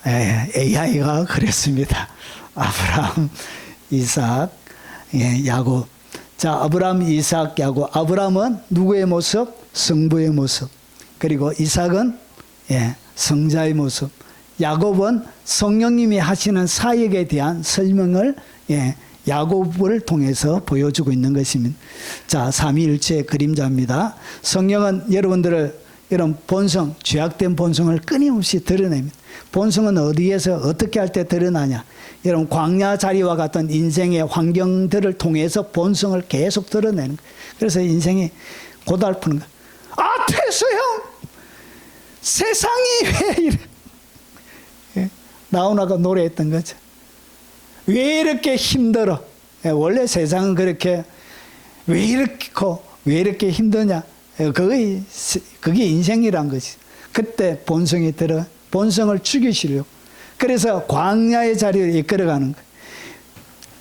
AI가 그랬습니다. 아브라함, 이삭, 야곱. 자, 아브라함, 이삭, 야곱. 아브라함은 누구의 모습? 성부의 모습. 그리고 이삭은 성자의 모습. 야곱은 성령님이 하시는 사역에 대한 설명을 야곱을 통해서 보여주고 있는 것입니다. 자, 삼위일체의 그림자입니다. 성령은 여러분들을 이런 본성, 죄악된 본성을 끊임없이 드러냅니다. 본성은 어디에서 어떻게 할 때 드러나냐? 여러분 광야 자리와 같은 인생의 환경들을 통해서 본성을 계속 드러내는 거예요. 그래서 인생이 고달프는 거예요. 아, 태수형! 세상이 왜 이래? 나훈아가 노래했던 거죠. 왜 이렇게 힘들어? 원래 세상은 그렇게 왜 이렇게 힘드냐? 그게 인생이란 거지. 그때 본성이 들어 본성을 죽이시려고. 그래서 광야의 자리를 이끌어가는 거예요.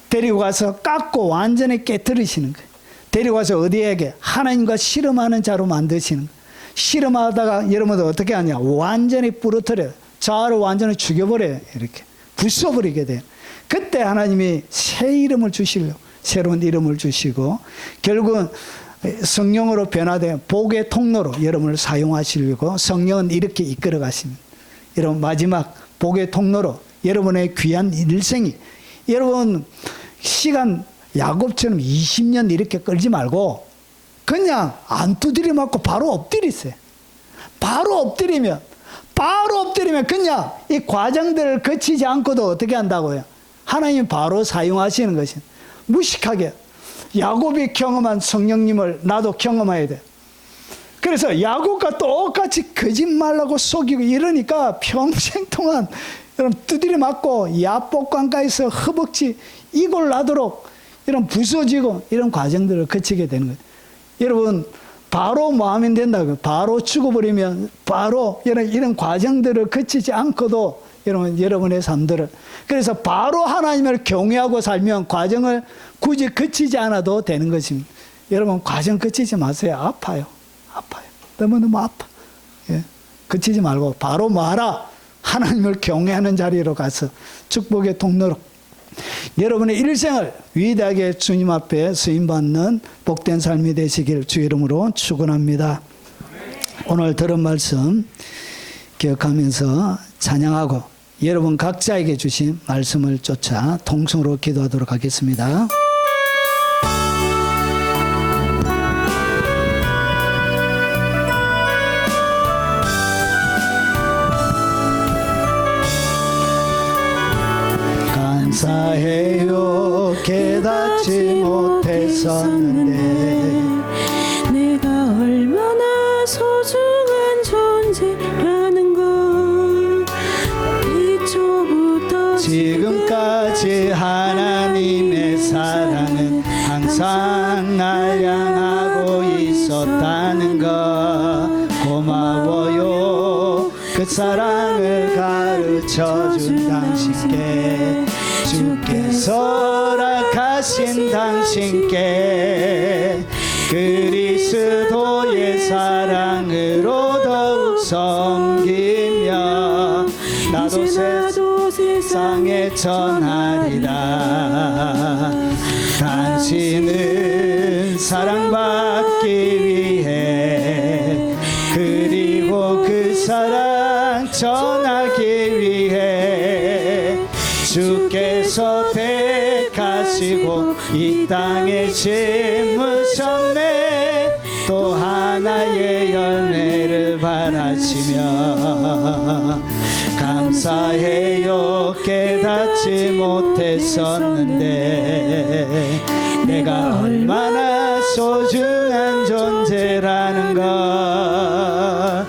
데리고 가서 깎고 완전히 깨뜨리시는 거예요. 데리고 가서 어디에게? 하나님과 씨름하는 자로 만드시는 거예요. 씨름하다가 여러분들 어떻게 하냐? 완전히 부러뜨려요. 자아를 완전히 죽여버려요. 이렇게 부숴버리게 돼요. 그때 하나님이 새 이름을 주시려고, 새로운 이름을 주시고, 결국은 성령으로 변화된 복의 통로로 여러분을 사용하시려고 성령은 이렇게 이끌어 가십니다. 여러분, 마지막 복의 통로로 여러분의 귀한 일생이, 여러분 시간 야곱처럼 20년 이렇게 끌지 말고 그냥 안 두드려 맞고 바로 엎드리세요. 바로 엎드리면 그냥 이 과정들을 거치지 않고도 어떻게 한다고요? 하나님 바로 사용하시는 것이. 무식하게 야곱이 경험한 성령님을 나도 경험해야 돼. 그래서 야곱과 똑같이 거짓말하고 속이고 이러니까 평생 동안 여러분 두드려 맞고 야복강가에서 허벅지 이골 나도록 이런 부서지고 이런 과정들을 거치게 되는 거예요. 여러분 바로 뭐 하면 된다고요? 바로 죽어버리면 바로 이런 과정들을 거치지 않고도 여러분의 삶들을, 그래서 바로 하나님을 경외하고 살면 과정을 굳이 거치지 않아도 되는 것입니다. 여러분 과정 거치지 마세요. 아파요. 너무너무 아파. 예. 거치지 말고 바로 뭐하라? 하나님을 경외하는 자리로 가서 축복의 통로로 여러분의 일생을 위대하게 주님 앞에 쓰임받는 복된 삶이 되시길 주 이름으로 축원합니다. 오늘 들은 말씀 기억하면서 찬양하고 여러분 각자에게 주신 말씀을 쫓아 통성으로 기도하도록 하겠습니다. 감사해요. 깨닫지 못했었는데 내가 얼마나 소중한 존재라는 걸 이초부터 지금까지 하나님의 사랑은 항상 날 향하고 있었다는 것 고마워요. 그 사랑을 가르쳐준 당신께, 주께서 허락하신 당신께 그리스도의 사랑으로 더욱 섬기며 나도 세상에 전하리라. 당신은 사랑받기 위해 그리고 그 사랑 전하기 위해 주께서 택하시고 이 땅에 심으셨네. 또 하나의 열매를 바라시며 감사해요. 깨닫지 못했었는데 내가 얼마나 소중한 존재라는 것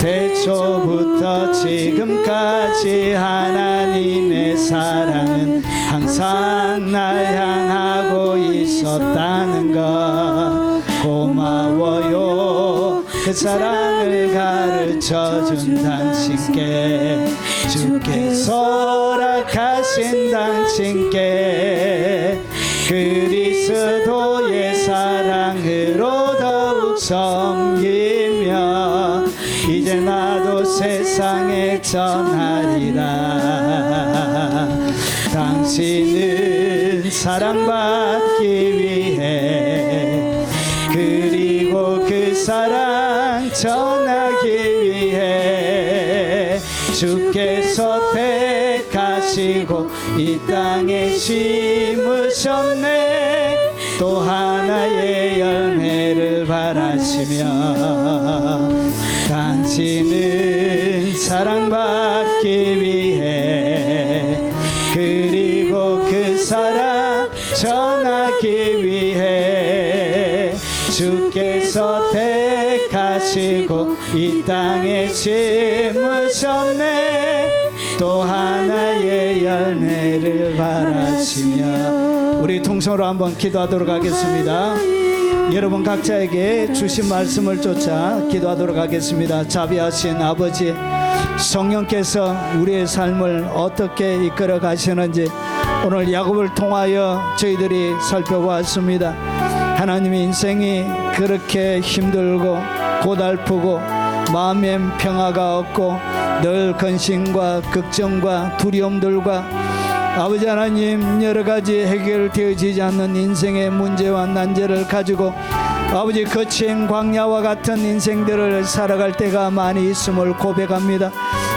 대초부터 지금까지 하나님의 사랑은 항상 날 향하고 있었다는 것 고마워요. 그 사랑을 가르쳐준 당신께, 주께서 허락하신 당신께 그리스도의 사랑으로 더욱 섬기며 이제 나도 세상에 전하리라. 당신은 사랑받기 위해 그리고 그 사랑 전하기 위해 주께서 택하시고 이 땅에 심으셨네. 또 하나의 열매를 바라시며 당신은 사랑받기 위해 그리고 그 사랑 전하기 위해 주께서 택하시고 이 땅에 심으셨네. 또 하나의 열매를 바라시며 통성으로 한번 기도하도록 하겠습니다. 여러분 각자에게 주신 말씀을 쫓아 기도하도록 하겠습니다. 자비하신 아버지, 성령께서 우리의 삶을 어떻게 이끌어 가시는지 오늘 야곱을 통하여 저희들이 살펴보았습니다. 하나님의 인생이 그렇게 힘들고 고달프고 마음에 평화가 없고 늘 근심과 걱정과 두려움들과 아버지 하나님 여러 가지 해결되어지지 않는 인생의 문제와 난제를 가지고 아버지 거친 광야와 같은 인생들을 살아갈 때가 많이 있음을 고백합니다.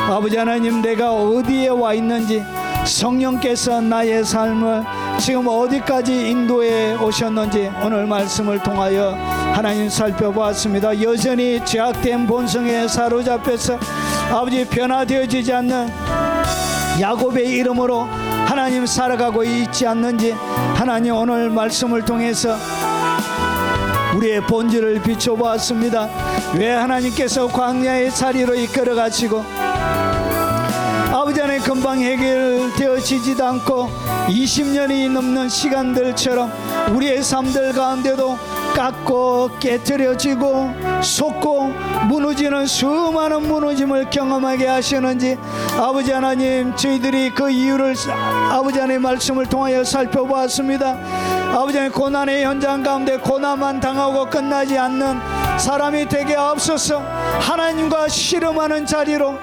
아버지 하나님, 내가 어디에 와 있는지, 성령께서 나의 삶을 지금 어디까지 인도해 오셨는지 오늘 말씀을 통하여 하나님 살펴보았습니다. 여전히 죄악된 본성에 사로잡혀서 아버지 변화되어지지 않는 야곱의 이름으로 하나님 살아가고 있지 않는지 하나님 오늘 말씀을 통해서 우리의 본질을 비춰보았습니다. 왜 하나님께서 광야의 자리로 이끌어 가시고 아버지 하나님 금방 해결되어지지도 않고 20년이 넘는 시간들처럼 우리의 삶들 가운데도 깎고 깨트려지고 솟고 무너지는 수많은 무너짐을 경험하게 하시는지 아버지 하나님, 저희들이 그 이유를 아버지 하나님의 말씀을 통하여 살펴보았습니다. 아버지 하나님, 고난의 현장 가운데 고난만 당하고 끝나지 않는 사람이 되게 없어서 하나님과 씨름하는 자리로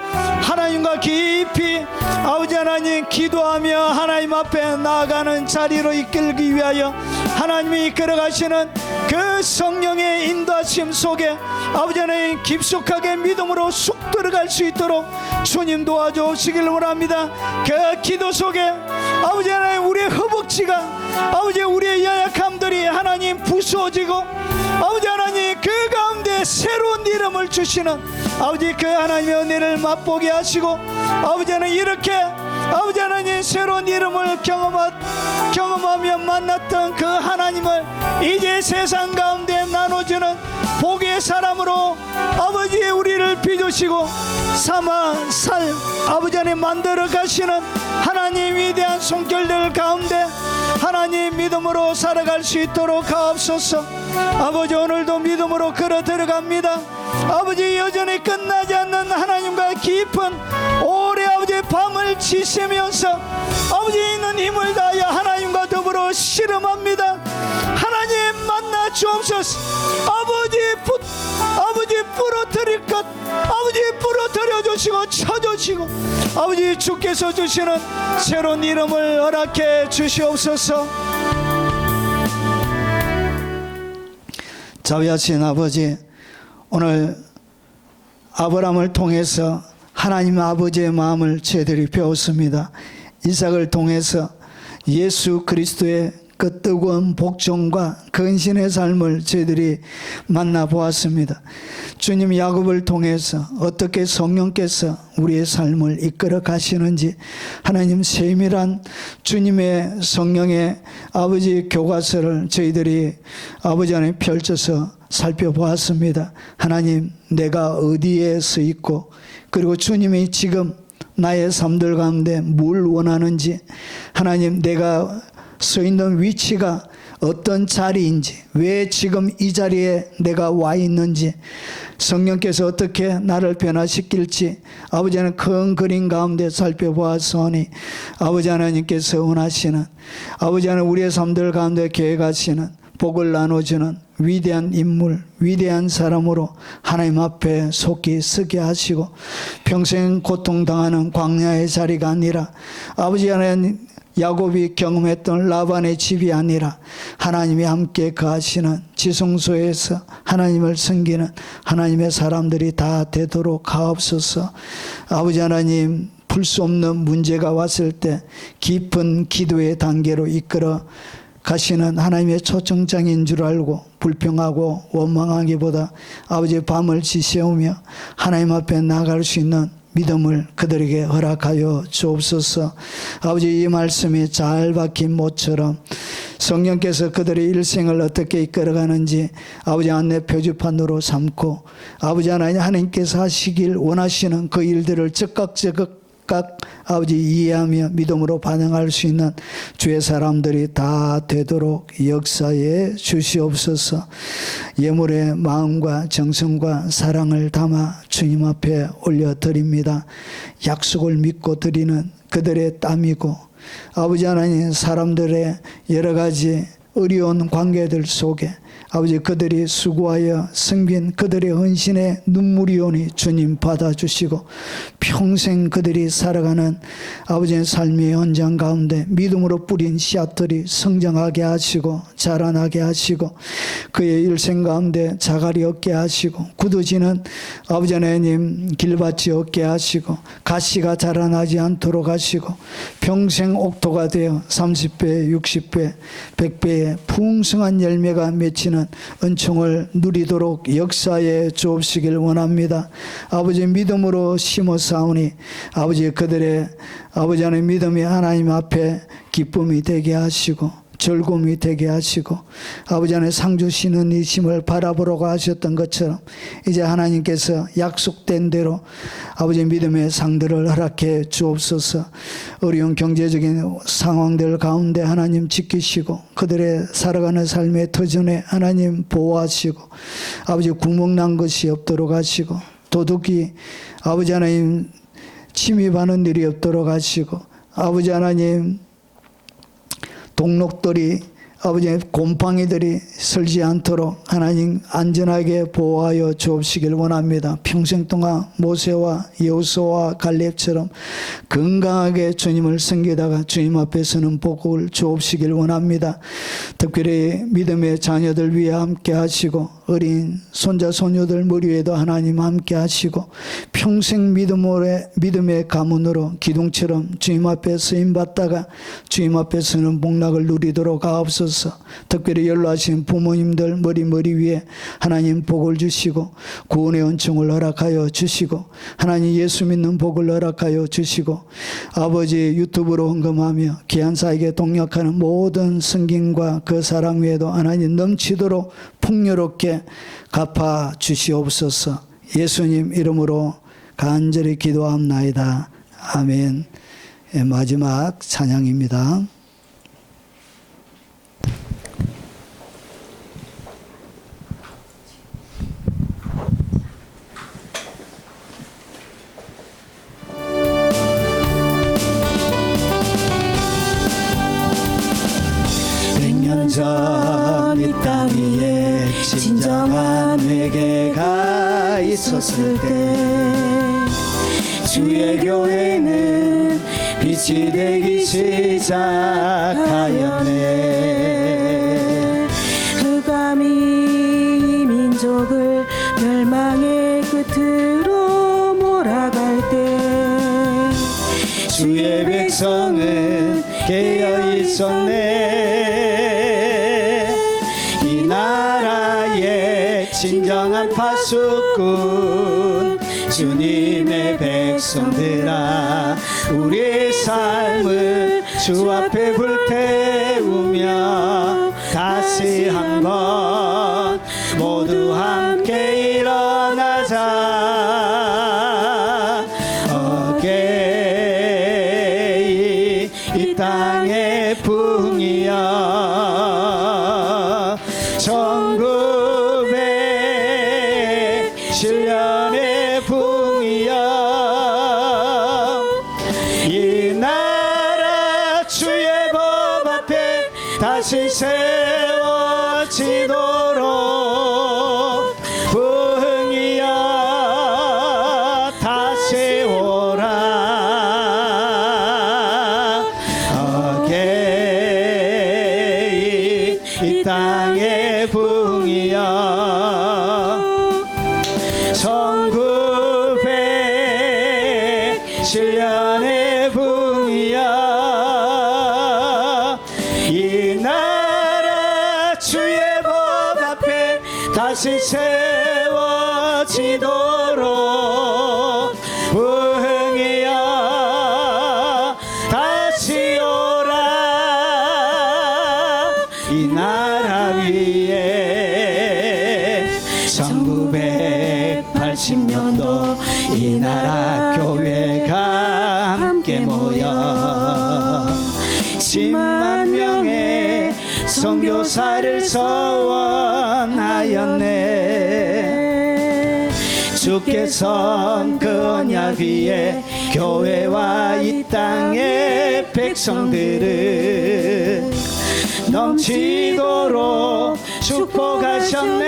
하나님과 깊이 아버지 하나님 기도하며 하나님 앞에 나아가는 자리로 이끌기 위하여 하나님이 이끌어가시는 그 성령의 인도하심 속에 아버지 하나님 깊숙하게 믿음으로 쑥 들어갈 수 있도록 주님 도와주시길 원합니다. 그 기도 속에 아버지 하나님, 우리의 허벅지가 아버지 우리의 연약함들이 하나님 부수어지고 아버지 하나님 그 가운데 새로운 이름을 주시는 아버지 그 하나님의 은혜를 맛보게 하시고 아버지 하나님, 이렇게 아버지 하나님 새로운 이름을 경험하며 만났던 그 하나님을 이제 세상 가운데 나눠주는 복의 사람으로 아버지 우리를 빚으시고 삼아 살 아버지 하나님 만들어 가시는 하나님 위대한 손길들 가운데 하나님 믿음으로 살아갈 수 있도록 하옵소서. 아버지, 오늘도 믿음으로 걸어 들어갑니다. 아버지, 여전히 끝나지 않는 하나님과 깊은 오래 아버지 밤을 지새면서 아버지 있는 힘을 다하여 하나님과 더불어 씨름합니다. 하나님 만나 주옵소서. 아버지 부러뜨릴 것 아버지 부러뜨려 주시고 쳐주시고 아버지 주께서 주시는 새로운 이름을 허락해 주시옵소서. 자비하신 아버지, 오늘 아브라함을 통해서 하나님 아버지의 마음을 저희들이 배웠습니다. 이삭을 통해서 예수 그리스도의 그 뜨거운 복종과 근신의 삶을 저희들이 만나보았습니다. 주님, 야곱을 통해서 어떻게 성령께서 우리의 삶을 이끌어 가시는지 하나님 세밀한 주님의 성령의 아버지 교과서를 저희들이 아버지 안에 펼쳐서 살펴보았습니다. 하나님, 내가 어디에 서 있고 그리고 주님이 지금 나의 삶들 가운데 뭘 원하는지, 하나님 내가 서 있는 위치가 어떤 자리인지, 왜 지금 이 자리에 내가 와 있는지, 성령께서 어떻게 나를 변화시킬지 아버지는 큰 그림 가운데 살펴보았으니 아버지 하나님께서 원하시는 아버지 하나님 우리의 삶들 가운데 계획하시는 복을 나눠주는 위대한 인물, 위대한 사람으로 하나님 앞에 속히 서게 하시고 평생 고통당하는 광야의 자리가 아니라 아버지 하나님 야곱이 경험했던 라반의 집이 아니라 하나님이 함께 거하시는 지성소에서 하나님을 섬기는 하나님의 사람들이 다 되도록 하옵소서. 아버지 하나님, 풀 수 없는 문제가 왔을 때 깊은 기도의 단계로 이끌어 가시는 하나님의 초청장인 줄 알고 불평하고 원망하기보다 아버지 밤을 지새우며 하나님 앞에 나아갈 수 있는 믿음을 그들에게 허락하여 주옵소서. 아버지, 이 말씀이 잘 박힌 못처럼 성령께서 그들의 일생을 어떻게 이끌어가는지 아버지 안내 표지판으로 삼고 아버지 하나님께서 하시길 원하시는 그 일들을 적극적으로 즉각 아버지 이해하며 믿음으로 반응할 수 있는 주의 사람들이 다 되도록 역사에 주시옵소서. 예물의 마음과 정성과 사랑을 담아 주님 앞에 올려드립니다. 약속을 믿고 드리는 그들의 땀이고 아버지 하나님 사람들의 여러 가지 어려운 관계들 속에 아버지 그들이 수고하여 섬긴 그들의 헌신의 눈물이 오니 주님 받아주시고 평생 그들이 살아가는 아버지의 삶의 현장 가운데 믿음으로 뿌린 씨앗들이 성장하게 하시고 자라나게 하시고 그의 일생 가운데 자갈이 얻게 하시고 굳어지는 아버지 하나님 길밭이 얻게 하시고 가시가 자라나지 않도록 하시고 평생 옥토가 되어 30배 60배 100배의 풍성한 열매가 맺히는 은총을 누리도록 역사에 주옵시길 원합니다. 아버지 믿음으로 심어싸우니 아버지 그들의 아버지 안의 믿음이 하나님 앞에 기쁨이 되게 하시고 즐거움이 되게 하시고 아버지 안에 상 주시는 이 심을 바라보라고 하셨던 것처럼 이제 하나님께서 약속된 대로 아버지 믿음의 상들을 허락해 주옵소서. 어려운 경제적인 상황들 가운데 하나님 지키시고 그들의 살아가는 삶의 터전에 하나님 보호하시고 아버지 구멍난 것이 없도록 하시고 도둑이 아버지 하나님 침입하는 일이 없도록 하시고 아버지 하나님 동록들이 아버지 곰팡이들이 설지 않도록 하나님 안전하게 보호하여 주옵시길 원합니다. 평생 동안 모세와 여호수아와 갈렙처럼 건강하게 주님을 섬기다가 주님 앞에 서는 복을 주옵시길 원합니다. 특별히 믿음의 자녀들 위해 함께 하시고 어린 손자 소녀들 머리 위에도 하나님 함께 하시고 평생 믿음의 가문으로 기둥처럼 주님 앞에 쓰임받다가 주님 앞에 서는 복락을 누리도록 하옵소서. 특별히 연로하신 부모님들 머리 위에 하나님 복을 주시고 구원의 은총을 허락하여 주시고 하나님 예수 믿는 복을 허락하여 주시고 아버지 유튜브로 헌금하며 귀한사에게 동역하는 모든 성김과 그 사랑 외에도 하나님 넘치도록 풍요롭게 갚아 주시옵소서. 예수님 이름으로 간절히 기도합나이다. 아멘. 마지막 찬양입니다. 전 이 땅 위에 진정한 회개가 있었을 때 주의 교회는 빛이 되기 시작하였네. 흑암이 민족을 멸망의 끝으로 몰아갈 때 주의 백성은 깨어 있었네. 이 나라의 진정한 파수꾼 주님의 백성들아, 우리의 삶을 주 앞에 불태우며 다시 한번 모두 함께 일어나자. 어게이 이 땅의 풍이여, 1907년의 풍이여, 이 나라 주의 법 앞에 다시 세워지도록 풍이여 다시 오라. 어게이 이 땅의 풍이여, 1907년의 풍이여, 이 나라 주의 법 앞에 다시 세워지도록 풍이여 다시 오라. 이 나라 위에 1980년도 이 나라 교회가 보살을 서원하였네. 주께서 그 언약 위에 교회와 이 땅의 백성들을 넘치도록 축복하셨네.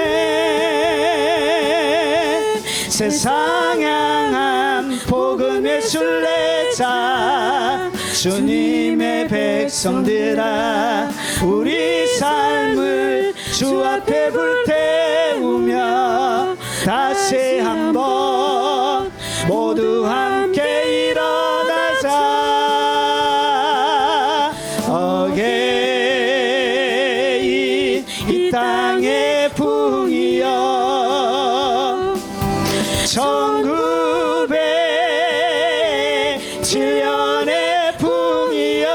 세상 향한 복음의 순례자 주님의 백성들아, 우리 삶을 주 앞에 불태우며 다시 한번 모두 함께 일어나자. 어게인 이 땅의 풍이여, 1907년의 풍이여,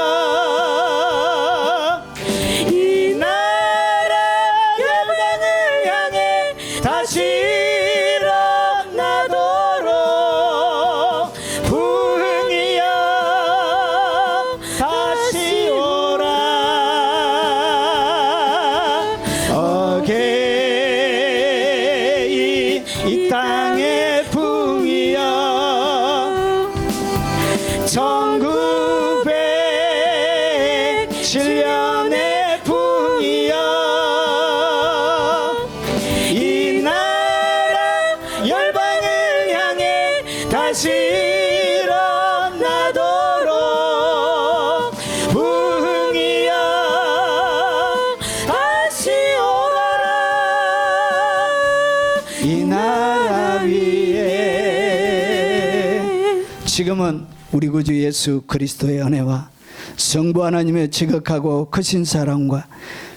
이 나라 열방을 향해 다시 일어나도록 풍이여 다시 오라. 어게인 이 땅의 풍이여, 1907년의 풍이여, 이 나라 열방을 향해 다시 일어나도록 풍이여 다시 오라. 이 나라 위에 지금은 우리 구주 예수 그리스도의 은혜와 성부 하나님의 지극하고 크신 사랑과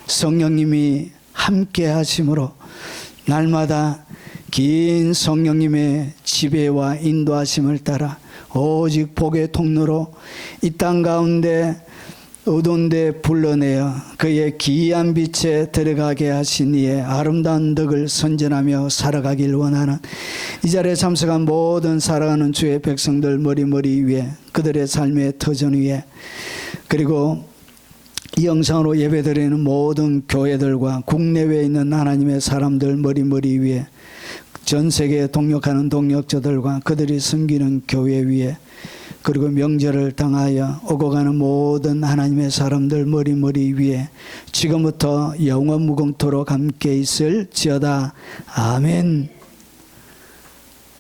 성령님이 함께 하심으로 날마다 긴 성령님의 지배와 인도하심을 따라 오직 복의 통로로 이 땅 가운데 의돈데 불러내어 그의 기이한 빛에 들어가게 하신 이의 아름다운 덕을 선전하며 살아가길 원하는 이 자리에 참석한 모든 살아가는 주의 백성들 머리 위에, 그들의 삶의 터전 위에, 그리고 이 영상으로 예배드리는 모든 교회들과 국내외에 있는 하나님의 사람들 머리 위에, 전 세계에 동역하는 동역자들과 그들이 섬기는 교회 위에, 그리고 명절을 당하여 오고 가는 모든 하나님의 사람들 머리 위에 지금부터 영원 무궁토록 함께 있을지어다. 아멘.